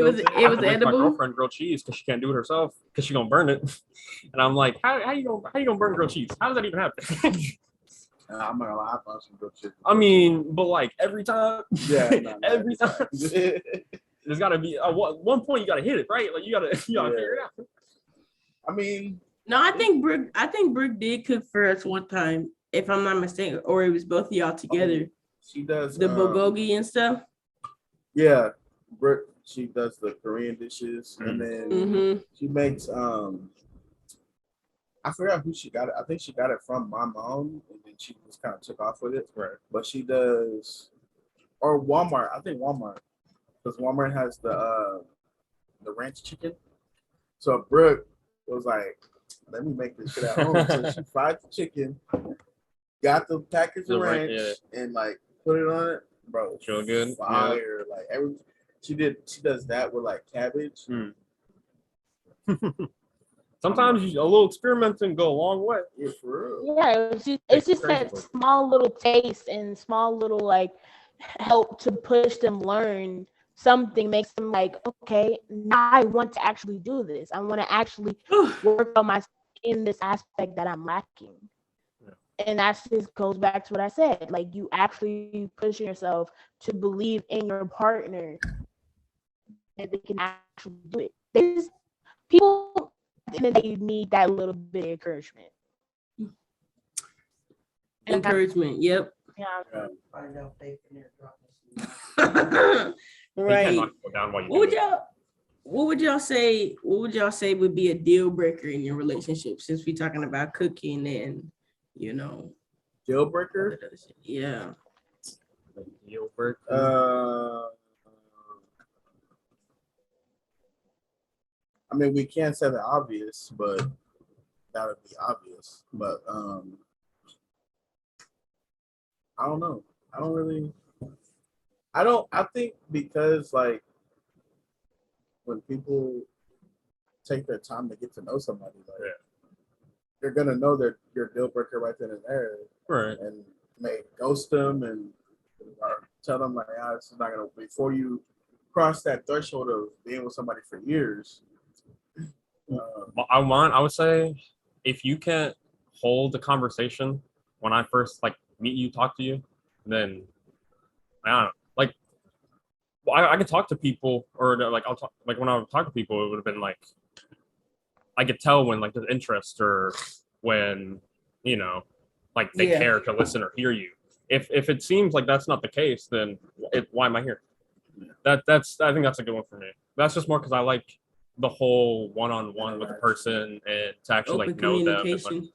was edible. My girlfriend grilled cheese because she can't do it herself because she's gonna burn it. And I'm like, how you gonna burn grilled cheese? How does that even happen? I'm not gonna lie, I found some good shit. I mean, but like every time, every time, there's gotta be at one point you gotta hit it, right? Like you gotta figure it out. I mean, no, I think Brooke did cook for us one time, if I'm not mistaken, or it was both of y'all together. She does the bulgogi and stuff. Yeah, Brooke, she does the Korean dishes, and then she makes I forgot who she got it. I think she got it from my mom, and then she just kind of took off with it. Right. But she does, or Walmart. I think Walmart, because Walmart has the ranch chicken. So Brooke was like, "Let me make this shit at home." So she fried the chicken, got the package of ranch, and like put it on it, bro. Feel good. Fire. Yeah. Like she does that with like cabbage. Sometimes a little experimenting go a long way. Yeah, for real. Yeah, it's just that small little taste and small little like help to push them learn something, makes them like, okay, now I want to actually do this. I want to actually work on myself in this aspect that I'm lacking. And that just goes back to what I said. Like, you actually pushing yourself to believe in your partner that they can actually do it. There's people that you need that little bit of encouragement. Encouragement, yep. Yeah. Right. What would y'all say would be a deal breaker in your relationship, since we're talking about cooking and deal breaker? Yeah. Deal breaker. I mean, we can't say the obvious, but that would be obvious. But I don't know. I think because like when people take their time to get to know somebody, like you're gonna know that your deal breaker right then and there, right? And may ghost them and tell them like, this is not gonna. Before you cross that threshold of being with somebody for years. I would say if you can't hold the conversation when I first like meet you, talk to you, then I don't know. Like I could talk to people, or like I'll talk like when I would talk to people, it would have been like I could tell when like there's interest or when like they Yeah. care to listen or hear you. If it seems like that's not the case, then why am I here? That's I think that's a good one for me. That's just more because I like the whole one-on-one with the person and to actually Open like know them. And, communication.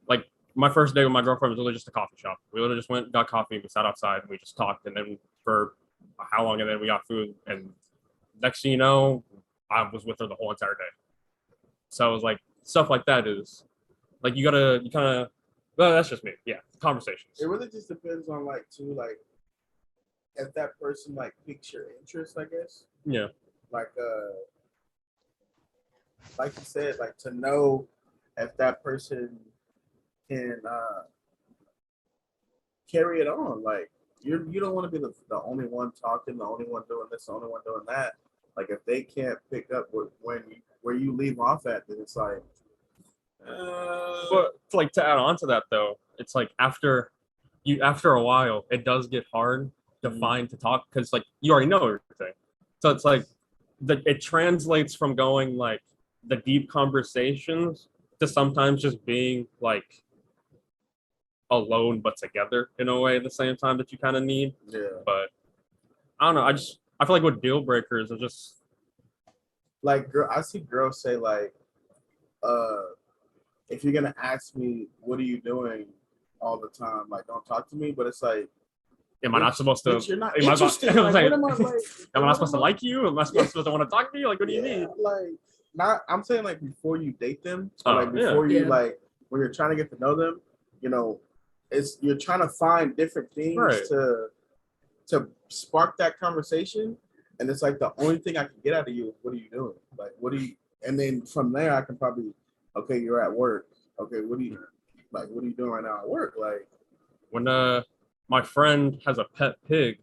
like my first day with my girlfriend was literally just a coffee shop. We literally just went, got coffee, we sat outside, and we just talked, and then for how long, and then we got food, and next thing you know, I was with her the whole entire day. So it was like stuff like that is like you kind of well, that's just me. Yeah, conversations. It really just depends on like if that person like piques your interest, I guess. Yeah. Like you said, like to know if that person can carry it on. Like you don't want to be the only one talking, the only one doing this, the only one doing that. Like if they can't pick up where you leave off at, then it's like. But like to add on to that though, it's like after a while, it does get hard to find to talk because like you already know everything. So it's like it translates from going like the deep conversations to sometimes just being like alone but together in a way at the same time that you kind of need. Yeah. But I don't know. I feel like with deal breakers are just like I see girls say like, if you're gonna ask me what are you doing all the time, like don't talk to me. But it's like, am I not supposed to? You're not am I interested. not, Like, am I not supposed to like you? Am I supposed to want to talk to you? Like, what do you mean? Like, not. I'm saying like before you date them, so Oh, like before you Yeah. like when you're trying to get to know them, you're trying to find different things Right. to spark that conversation, and it's like the only thing I can get out of you is what are you doing? Like, what do you? And then from there, I can probably, okay, you're at work. Okay, what are you doing right now at work? Like, When my friend has a pet pig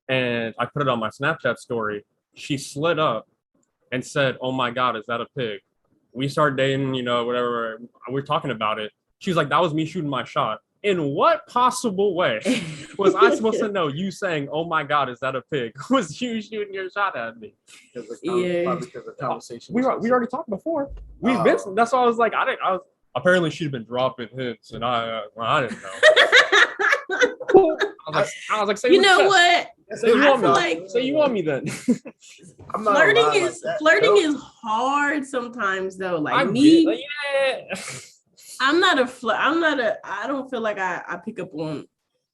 and I put it on my Snapchat story, she slid up and said, "Oh my God, is that a pig?" We started dating, whatever. We're talking about it. She was like, "That was me shooting my shot." In what possible way was I supposed to know you saying, "Oh my God, is that a pig?" Was you shooting your shot at me? Yeah. Probably because the conversation. We already talked before. We've been. That's why I was like, I was apparently she'd been dropping hints, and I didn't know. I was like, say You know what? Say you I want me. feel like Say you want me then. I'm not allowed like that. Flirting Nope. is hard sometimes though. Like I me, get, yeah. I don't feel like I pick up on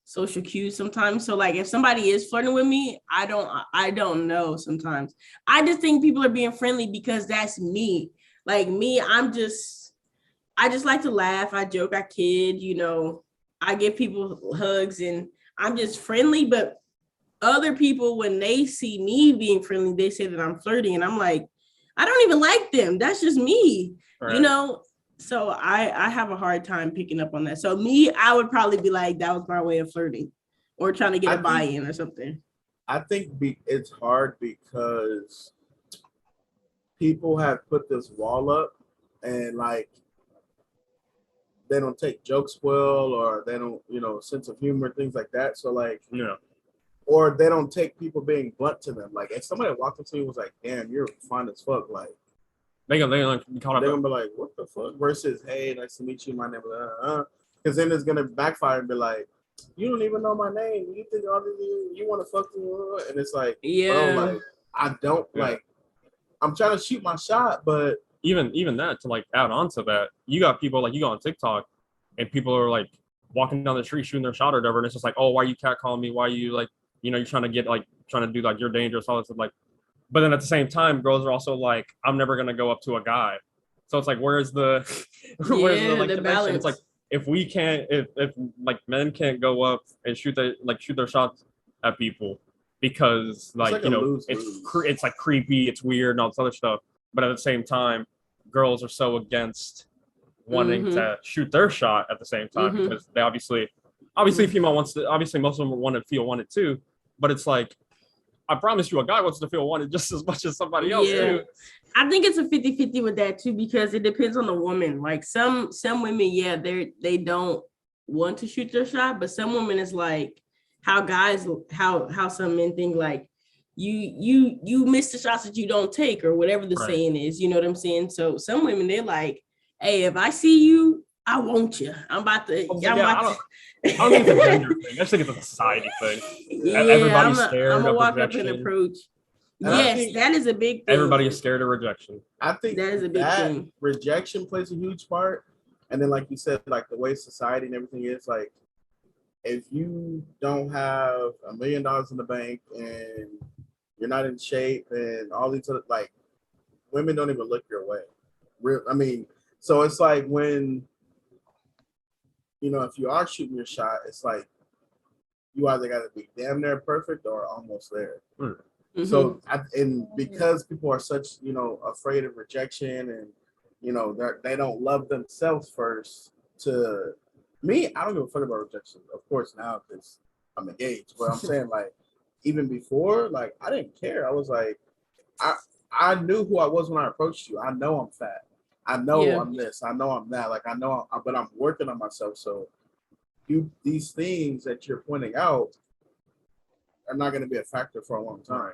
social cues sometimes. So like if somebody is flirting with me, I don't know sometimes. I just think people are being friendly because that's me. Like me, I just like to laugh, I joke, I kid, I give people hugs and I'm just friendly, but other people, when they see me being friendly, they say that I'm flirting and I'm like, I don't even like them. That's just me, Right. So I have a hard time picking up on that. So me, I would probably be like, that was my way of flirting or trying to get a buy-in or something. I think it's hard because people have put this wall up and like they don't take jokes well, or they don't, sense of humor, things like that. So like, or they don't take people being blunt to them. Like if somebody walked up to you and was like, "Damn, you're fine as fuck," like They're gonna be like, "What the fuck?" Versus, "Hey, nice to meet you. My name is," because then it's gonna backfire and be like, "You don't even know my name. You think you want to fuck me?" And it's like, yeah, bro, like I don't like. I'm trying to shoot my shot, but even that, to like add on to that, you got people like you go on TikTok and people are like walking down the street shooting their shot or whatever, and it's just like, "Oh, why are you catcalling me? Why are you like, you're trying to get like trying to do like you're dangerous, all this stuff." Like, but then at the same time, girls are also like, "I'm never gonna go up to a guy." So it's like, where's the the connection? balance? It's like if we can't, if like men can't go up and shoot their shots at people because like it's like creepy, it's weird, and all this other stuff. But at the same time, girls are so against wanting to shoot their shot at the same time because they obviously female wants to, obviously most of them want to feel wanted too, but it's like, I promise you a guy wants to feel wanted just as much as somebody else too. I think it's a 50-50 with that too, because it depends on the woman. Like some women, they don't want to shoot their shot, but some women is like how some men think like you miss the shots that you don't take, or whatever the Right. saying is, you know what I'm saying? So some women, they're like, hey, if I see you, I want you. I'm about to. I don't think it's a gender thing. I just think it's a society thing. Yeah, Everybody's I'm scared gonna of walk up and rejection. approach. And I Yes, think that is a big thing. Everybody is scared of rejection. I think That is a big thing. rejection plays a huge part. And then, like you said, like the way society and everything is, like if you don't have $1 million in the bank and you're not in shape and all these other, like, women don't even look your way. I mean, so it's like when, you know, if you are shooting your shot, it's like you either got to be damn near perfect or almost there. Mhm. So, and because people are such, you know, afraid of rejection and, you know, they don't love themselves first. To me, I don't give a fuck about rejection. Of course, now because I'm engaged, but I'm saying, like, even before, like, I didn't care. I was like, I knew who I was when I approached you. I know I'm fat. I know Yeah. I'm this. I know I'm that. Like, I know, but I'm working on myself. So, these things that you're pointing out are not going to be a factor for a long time.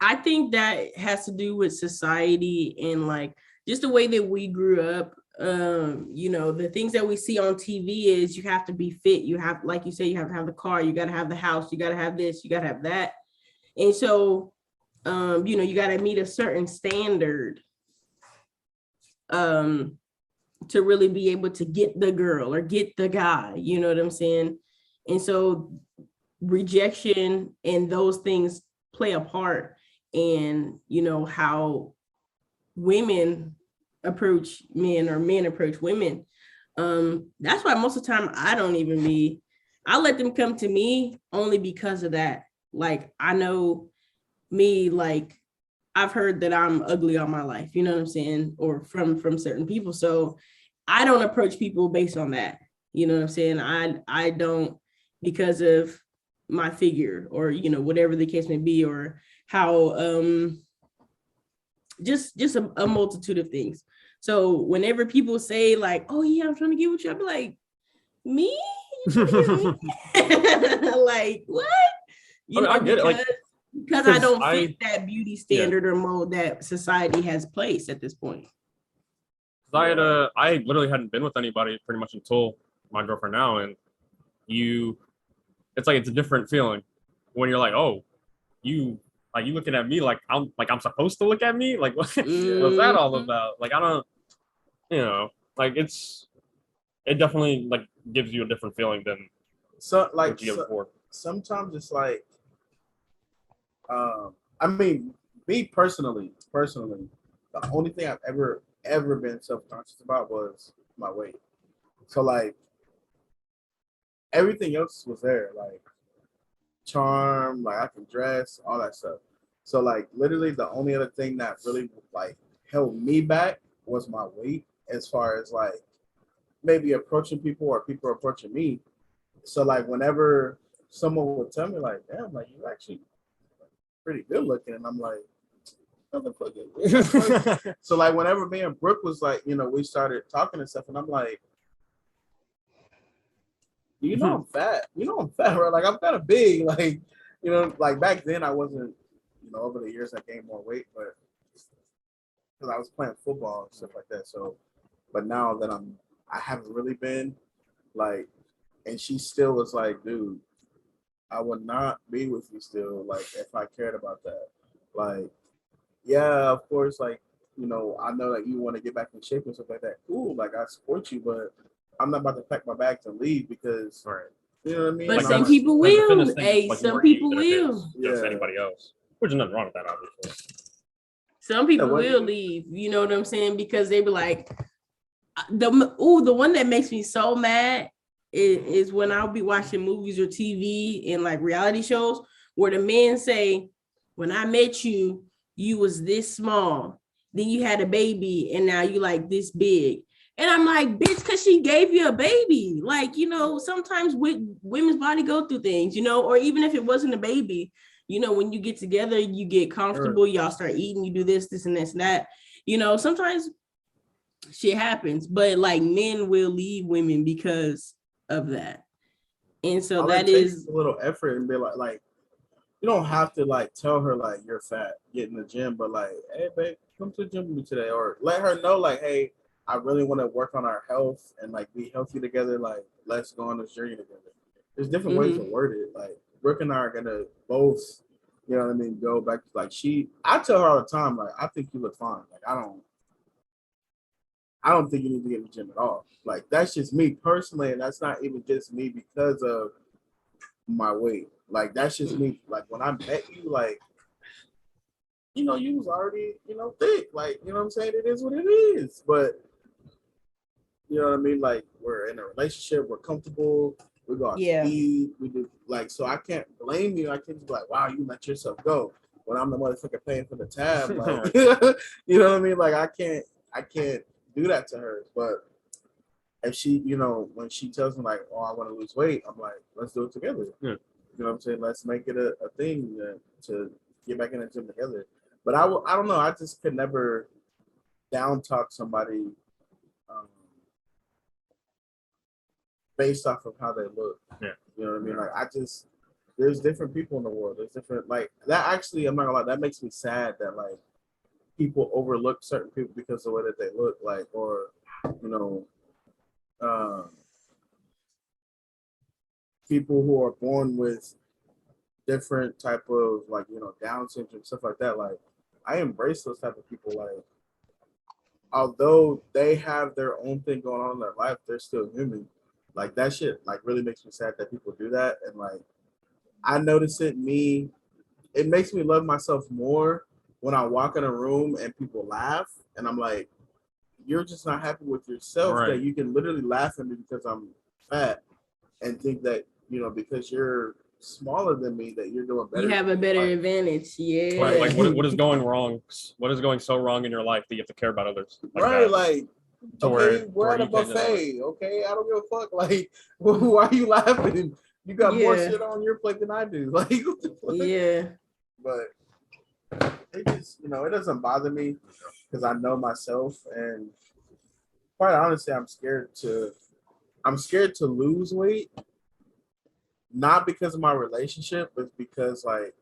I think that has to do with society and like just the way that we grew up. You know, the things that we see on TV is you have to be fit. You have, like you say, you have to have the car, you got to have the house, you got to have this, you got to have that. And so, you know, you got to meet a certain standard to really be able to get the girl or get the guy, you know what I'm saying? And so rejection and those things play a part in, you know, how women approach men or men approach women. That's why most of the time I let them come to me only because of that. Like, I know me, like, I've heard that I'm ugly all my life, you know what I'm saying? Or from certain people. So I don't approach people based on that. You know what I'm saying? I don't, because of my figure or, you know, whatever the case may be, or how just a multitude of things. So whenever people say like, oh yeah, I'm trying to get with you, I'll be like, me? Like, what? You know, I get it, like, because I don't I- fit that beauty standard or mold that society has placed at this point. I literally hadn't been with anybody pretty much until my girlfriend now, and it's like it's a different feeling when you're like, oh, you looking at me like I'm supposed to look at me, like what's that all about? Like I don't, you know, like it definitely like gives you a different feeling than So, like, what you get before. sometimes it's like, I mean, me personally, the only thing I've ever been self-conscious about was my weight. So, like, everything else was there, like charm, like I can dress, all that stuff. So, like, literally the only other thing that really like held me back was my weight, as far as like maybe approaching people or people approaching me. So, like, whenever someone would tell me like, damn, like you're actually pretty good looking, and I'm like, motherfucker. So, like, whenever me and Brooke was like, you know, we started talking and stuff, and I'm like, you know, I'm fat. You know, I'm fat, right? Like, I'm kind of big. Like, you know, like back then I wasn't, you know, over the years I gained more weight, but because I was playing football and stuff like that. So, but now that I haven't really been, like, and she still was like, dude, I would not be with you still, like, if I cared about that. Like, yeah, of course, like, you know, I know that you want to get back in shape and stuff like that. Cool, like, I support you, but I'm not about to pack my bags and leave because, you know what I mean? But And some I'm people Like, the will. fitness thing is, Hey, like, some more you people than it is will. just Yeah. anybody else, which is nothing wrong with that, obviously. Some people what- will leave. You know what I'm saying? Because they be like, the one that makes me so mad is when I'll be watching movies or TV and like reality shows where the men say, when I met you, you was this small. Then you had a baby and now you like this big. And I'm like, bitch, because she gave you a baby. Like, you know, sometimes women's body go through things, you know, or even if it wasn't a baby, you know, when you get together, you get comfortable, y'all start eating, you do this and this and that. You know, sometimes shit happens, but like men will leave women because of that. And so all that it takes is a little effort and be like you don't have to like tell her like you're fat, get in the gym, but like, hey babe, come to the gym with me today, or let her know like, hey, I really want to work on our health and like be healthy together. Like, let's go on this journey together. There's different ways to word it. Like, Brooke and I are gonna both, you know what I mean, go back to like I tell her all the time, like, I think you look fine. Like, I don't think you need to get in the gym at all. Like, that's just me personally, and that's not even just me because of my weight. Like, that's just me. Like, when I met you, like, you know, you was already, you know, thick. Like, you know what I'm saying? It is what it is. But, you know what I mean? Like, we're in a relationship, we're comfortable, we go out to eat, we do, like, so I can't blame you. I can't just be like, wow, you let yourself go. When I'm the motherfucker paying for the tab, like, you know what I mean? Like, I can't do that to her. But if she, you know, when she tells me like, oh, I want to lose weight, I'm like, let's do it together. Yeah. You know what I'm saying? Let's make it a thing to get back in the gym together. But I don't know. I just could never down talk somebody based off of how they look. Yeah. You know what I mean? Like, there's different people in the world. There's different, like, that actually, I'm not gonna lie, that makes me sad that like people overlook certain people because of the way that they look, like, or, you know, people who are born with different type of, like, you know, Down syndrome, stuff like that. Like, I embrace those type of people. Like, although they have their own thing going on in their life, they're still human. Like, that shit like really makes me sad that people do that. And like, I notice it makes me love myself more when I walk in a room and people laugh and I'm like, you're just not happy with yourself, right, that you can literally laugh at me because I'm fat and think that, you know, because you're smaller than me that you're doing better. You have a better advantage. Yeah. Like what is going wrong? What is going so wrong in your life that you have to care about others? Like right. That? Like, okay, we're at a buffet. Okay. I don't give a fuck. Like, why are you laughing? You got more shit on your plate than I do. Like, what the fuck? Yeah. But it just, you know, it doesn't bother me because I know myself, and quite honestly, I'm scared to lose weight. Not because of my relationship, but because like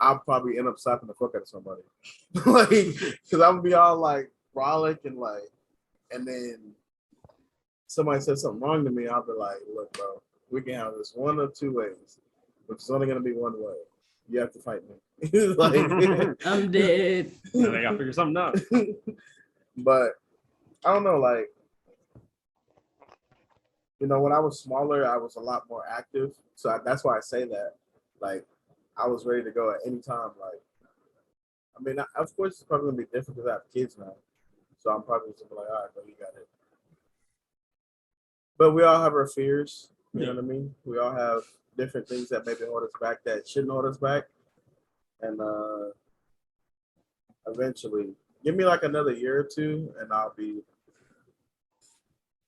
I'll probably end up slapping the fuck out of somebody. Like, because I'm gonna be all like frolic and like, and then somebody says something wrong to me, I'll be like, look, bro, we can have this one of two ways, which is only gonna be one way. You have to fight me. Like, I'm dead. Yeah, they gotta figure something out. But I don't know, like, you know, when I was smaller, I was a lot more active. So that's why I say that. Like, I was ready to go at any time. Like, I mean, of course, it's probably gonna be different because I have kids now. So I'm probably just like, all right, bro, you got it. But we all have our fears. You know what I mean? We all have different things that maybe hold us back that shouldn't hold us back. And eventually, give me like another year or two, and I'll be,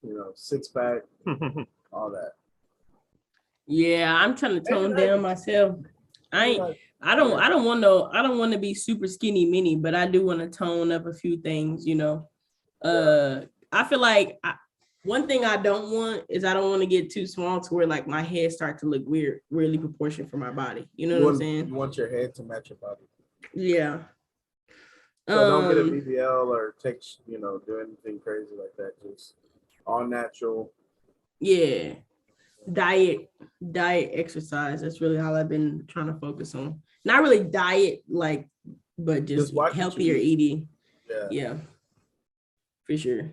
you know, 6-pack, all that. Yeah, I'm trying to tone down myself. I don't want to be super skinny mini, but I do want to tone up a few things, you know. I feel like one thing I don't want to get too small to where like my head start to look weird, weirdly proportioned for my body. You know what I'm saying? You want your head to match your body. Yeah. So don't get a BBL or take, you know, do anything crazy like that. Just all natural. Yeah. Diet, exercise. That's really all I've been trying to focus on. Not really diet, like, but just healthier eating. Yeah. For sure.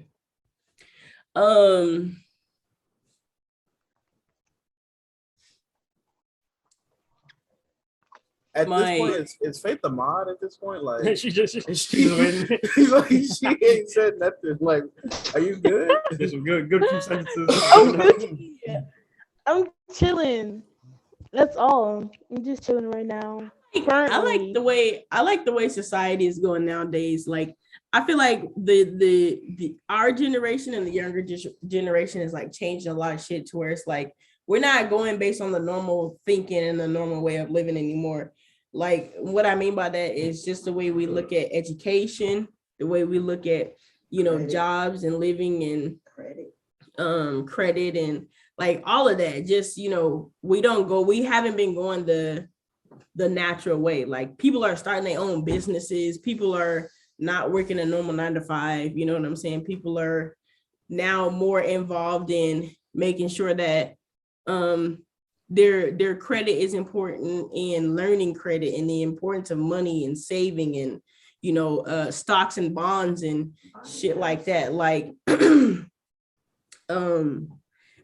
At this point, it's Faith the mod at this point. Like, she's waiting. Like, she ain't said nothing. Like, are you good? There's some good few sentences. I'm chilling. That's all. I'm just chilling right now. I like the way society is going nowadays. Like, I feel like the our generation and the younger generation is like changing a lot of shit to where it's like we're not going based on the normal thinking and the normal way of living anymore. Like, what I mean by that is just the way we look at education, the way we look at, you know, jobs and living and credit and like all of that. Just, we haven't been going the natural way. Like people are starting their own businesses. People are not working a normal 9 to 5. You know what I'm saying? People are now more involved in making sure that their credit is important, and learning credit and the importance of money and saving, and stocks and bonds and shit like that. Like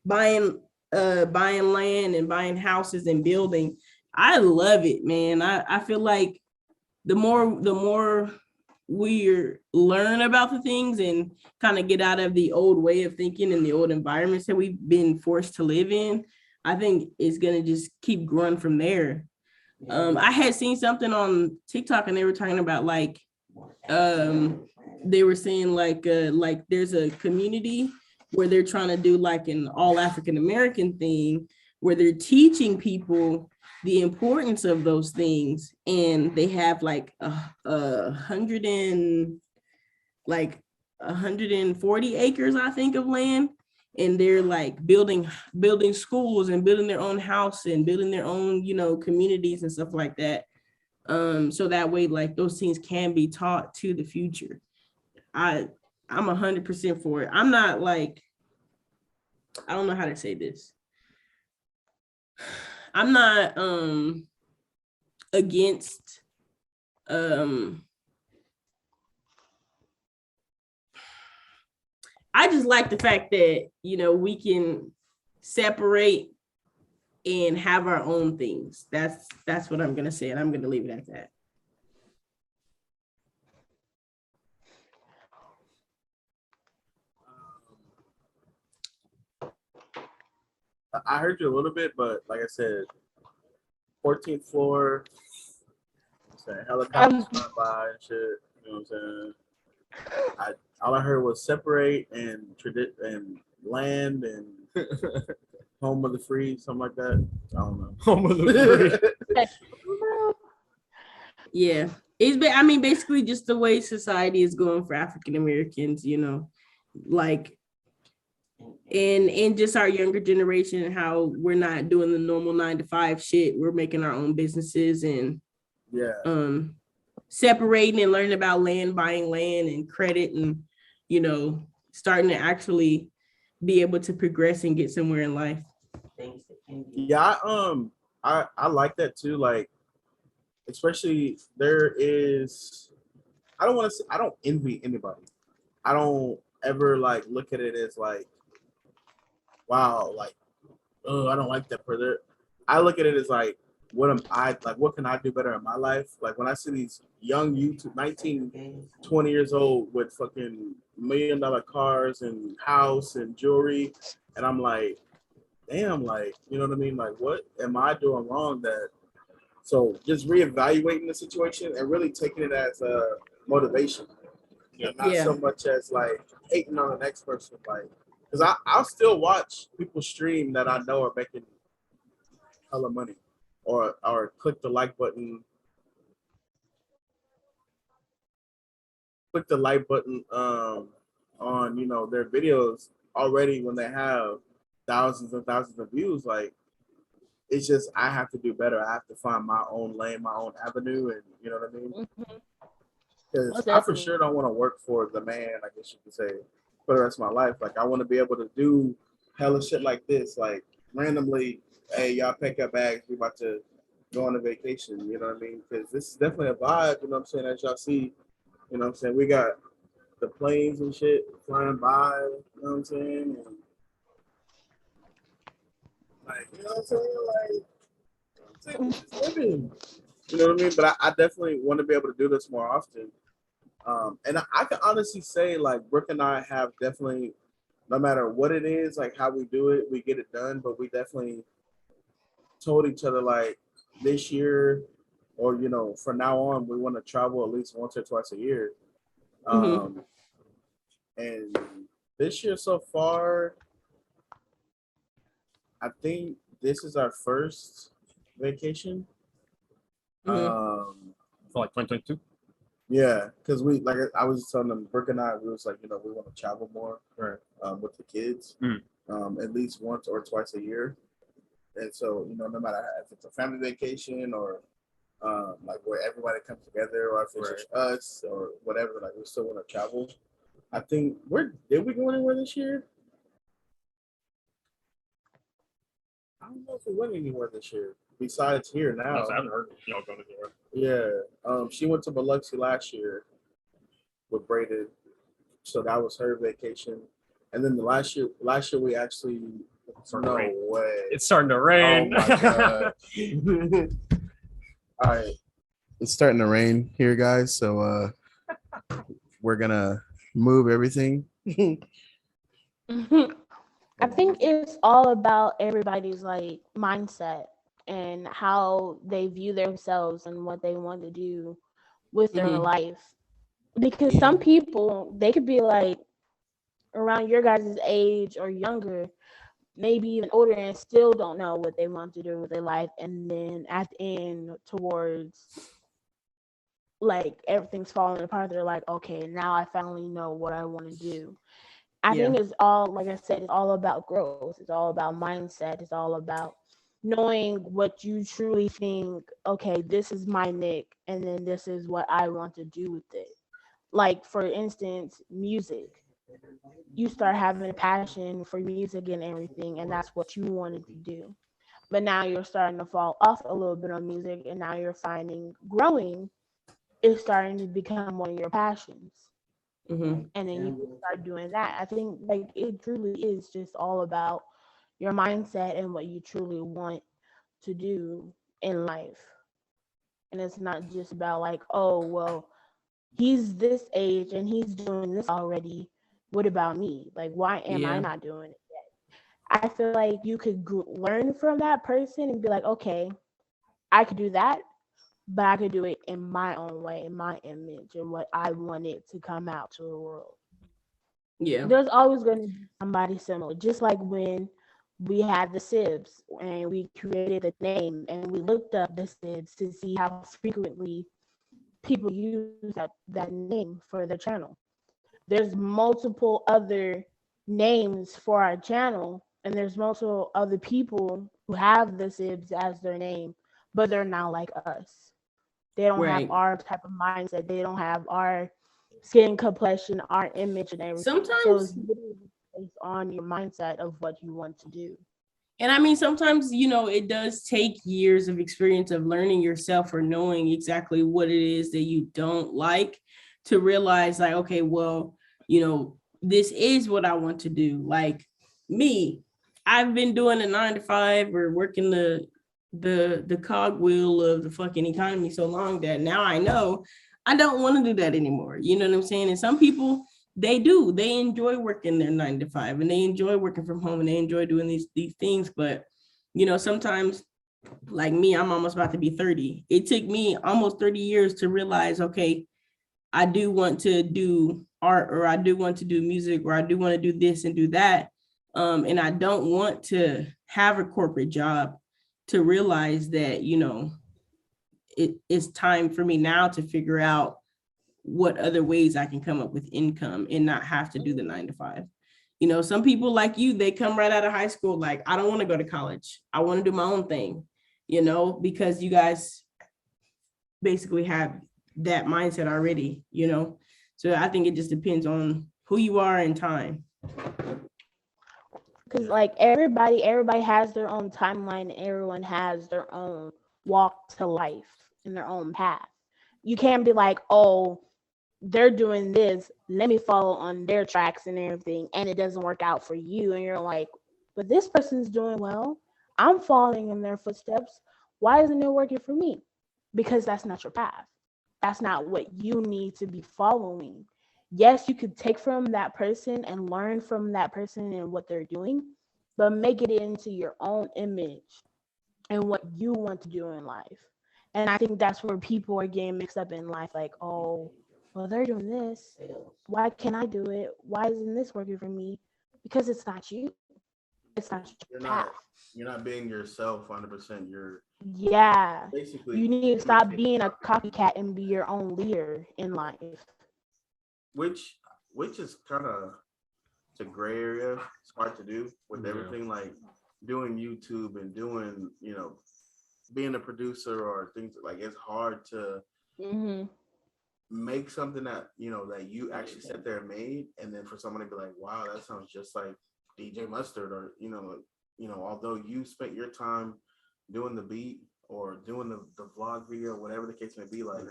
buying land and buying houses and building. I love it, man. I feel like the more we learn about the things and kind of get out of the old way of thinking and the old environments that we've been forced to live in, I think it's gonna just keep growing from there. I had seen something on TikTok and they were talking about they were saying like there's a community where they're trying to do like an all African American thing where they're teaching people the importance of those things, and they have like 140 acres, I think, of land, and they're like building schools and building their own house and building their own communities and stuff like that, so that way like those things can be taught to the future. I'm 100% for it. I'm not like, I don't know how to say this. I'm not against I just like the fact that we can separate and have our own things. That's what I'm gonna say, and I'm gonna leave it at that. I heard you a little bit, but like I said, 14th floor, helicopters flying by and shit. You know what I'm saying? All I heard was separate and land and home of the free, something like that. I don't know. Home of the free. Yeah, basically just the way society is going for African Americans. Like. And just our younger generation, how we're not doing the normal 9 to 5 shit. We're making our own businesses and separating and learning about buying land and credit, and starting to actually be able to progress and get somewhere in life. Yeah, I like that too. Like, especially I don't envy anybody. I don't ever like look at it as like, wow, like, oh, I don't like that further. I look at it as like, what can I do better in my life? Like when I see these young YouTube 19, 20 years old with fucking $1 million cars and house and jewelry, and I'm like, damn, like, you know what I mean? Like, what am I doing wrong that? So just reevaluating the situation and really taking it as a motivation. And not so much as like hating on the next person, like, because I'll still watch people stream that I know are making hella money, or click the like button on their videos already when they have thousands and thousands of views. Like, it's just I have to do better. I have to find my own lane, my own avenue, and you know what I mean? Because I for sure don't want to work for the man, I guess you could say, for the rest of my life. Like, I want to be able to do hella shit like this, like randomly, hey, y'all pack your bags, we about to go on a vacation, you know what I mean? Because this is definitely a vibe, you know what I'm saying, as y'all see, you know what I'm saying, we got the planes and shit flying by, you know what I'm saying? And like, you know what I'm saying? Like, just living. You know what I mean? But I definitely want to be able to do this more often. And I can honestly say, like, Brooke and I have definitely, no matter what it is, like how we do it, we get it done. But we definitely told each other, like, this year, or from now on, we want to travel at least once or twice a year. And this year so far, I think this is our first vacation. For like 2022. Yeah, because I was telling them, Brooke and I, we was like, we want to travel more, right, with the kids. at least once or twice a year. And so, you know, no matter if it's a family vacation or like where everybody comes together, or if it's just us or whatever, like we still want to travel. I think did we go anywhere this year? I don't know if we went anywhere this year besides here now. I haven't heard y'all going anywhere. Yeah, she went to Biloxi last year with Braden, so that was her vacation. And then last year we actually no way. It's starting to rain. Oh my god! All right, it's starting to rain here, guys. So we're gonna move everything. I think it's all about everybody's like mindset and how they view themselves and what they want to do with their life. Because some people, they could be like around your guys' age or younger, maybe even older, and still don't know what they want to do with their life. And then at the end, towards like everything's falling apart, they're like, okay, now I finally know what I want to do. I think it's all, like I said, it's all about growth. It's all about mindset. It's all about knowing what you truly think. Okay, this is my nick, and then this is what I want to do with it. Like, for instance, music. You start having a passion for music and everything, and that's what you wanted to do. But now you're starting to fall off a little bit on music, and now you're finding growing is starting to become one of your passions. And then you start doing that. I think like it truly is just all about your mindset and what you truly want to do in life. And it's not just about like, oh, well, he's this age and he's doing this already. What about me? Like, why am I not doing it yet? I feel like you could learn from that person and be like, okay, I could do that, but I could do it in my own way, in my image, and what I want it to come out to the world. Yeah. There's always going to be somebody similar, just like when we had the Sibs and we created the name and we looked up the Sibs to see how frequently people use that name for their channel. There's multiple other names for our channel, and there's multiple other people who have the Sibs as their name, but they're not like us. They don't have our type of mindset. They don't have our skin complexion, our image, and everything. Sometimes, so it's based on your mindset of what you want to do. And I mean, sometimes, you know, it does take years of experience of learning yourself or knowing exactly what it is that you don't like to realize like, okay, well, you know, this is what I want to do. Like me, I've been doing a 9 to 5 or working the cogwheel of the fucking economy so long that now I know I don't want to do that anymore. You know what I'm saying? And some people, they enjoy working their 9 to 5 and they enjoy working from home and they enjoy doing these things. But, you know, sometimes like me, I'm almost about to be 30. It took me almost 30 years to realize, okay, I do want to do art, or I do want to do music, or I do want to do this and do that. And I don't want to have a corporate job, to realize that, you know, it's time for me now to figure out what other ways I can come up with income and not have to do the 9 to 5. You know, some people like you, they come right out of high school, like, I don't want to go to college. I want to do my own thing, you know, because you guys basically have that mindset already, you know? So I think it just depends on who you are in time. Because like everybody has their own timeline. Everyone has their own walk to life and their own path. You can't be like, oh, they're doing this, let me follow on their tracks and everything, and it doesn't work out for you. And you're like, but this person's doing well. I'm following in their footsteps. Why isn't it working for me? Because that's not your path. That's not what you need to be following. Yes, you could take from that person and learn from that person and what they're doing, but make it into your own image and what you want to do in life. And I think that's where people are getting mixed up in life. Like, oh, well, they're doing this. Why can't I do it? Why isn't this working for me? Because it's not you. It's not your path. You're not being yourself 100%. You're basically, you need to stop being a copycat and be your own leader in life. Which is kind of, a gray area. It's hard to do with Yeah. everything like doing YouTube and doing, being a producer or things like it's hard to Mm-hmm. make something that that you actually sat there and made, and then for someone to be like, wow, that sounds just like DJ Mustard, or although you spent your time doing the beat or doing the vlog video, whatever the case may be, like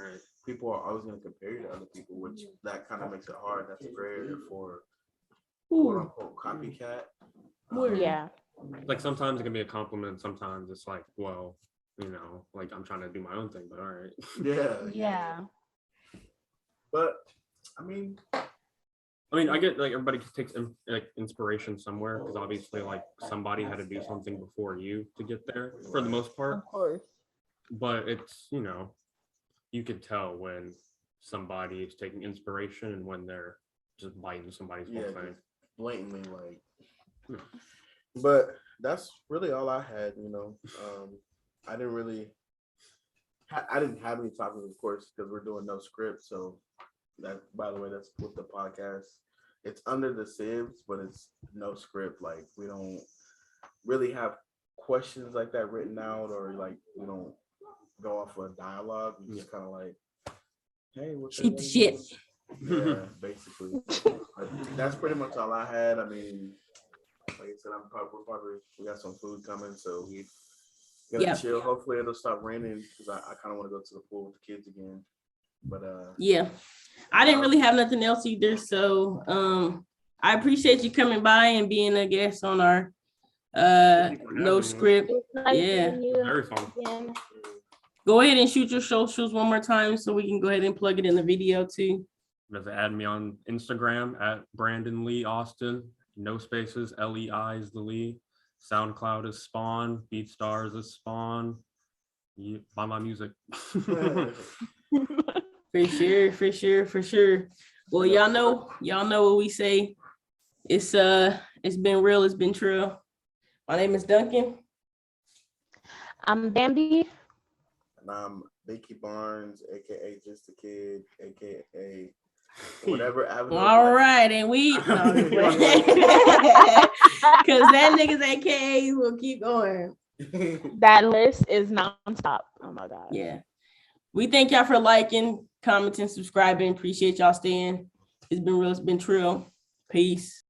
people are always going to compare you to other people, which that kind of makes it hard. That's a gray area for quote unquote copycat. Yeah. Like sometimes it can be a compliment. Sometimes it's like, well, like I'm trying to do my own thing, but all right. Yeah. But I mean, I get like everybody takes inspiration somewhere, because obviously like somebody had to do something before you to get there for the most part. Of course. But it's, you could tell when somebody is taking inspiration and when they're just biting somebody's whole thing. Blatantly like. But that's really all I had. I didn't have any topics, of course, because we're doing no script. So that, by the way, that's with the podcast. It's under the Sibs, but it's no script. Like we don't really have questions like that written out, or like we don't go off of a dialogue. We just kind of like, hey, what's shoot the shit. Yeah, basically. That's pretty much all I had. I mean, like I said, we got some food coming, so we gotta chill. Hopefully it'll stop raining, because I kind of want to go to the pool with the kids again. But yeah, I didn't really have nothing else either. So I appreciate you coming by and being a guest on our no script. Yeah, Very fun. Again. Go ahead and shoot your socials one more time so we can go ahead and plug it in the video too. Just add me on Instagram at Brandon Lee Austin. No spaces. LEI is the Lee. SoundCloud is Spawn. BeatStars is Spawn. Buy my music. For sure. Well, y'all know what we say. It's been real, it's been true. My name is Duncan. I'm Bambi. And I'm Vicky Barnes, aka Just a Kid, aka whatever avenue. All right, and we because that nigga's AKAs will keep going. That list is nonstop. Oh my god. Yeah. We thank y'all for liking, commenting, subscribing. Appreciate y'all staying. It's been real, it's been true. Peace.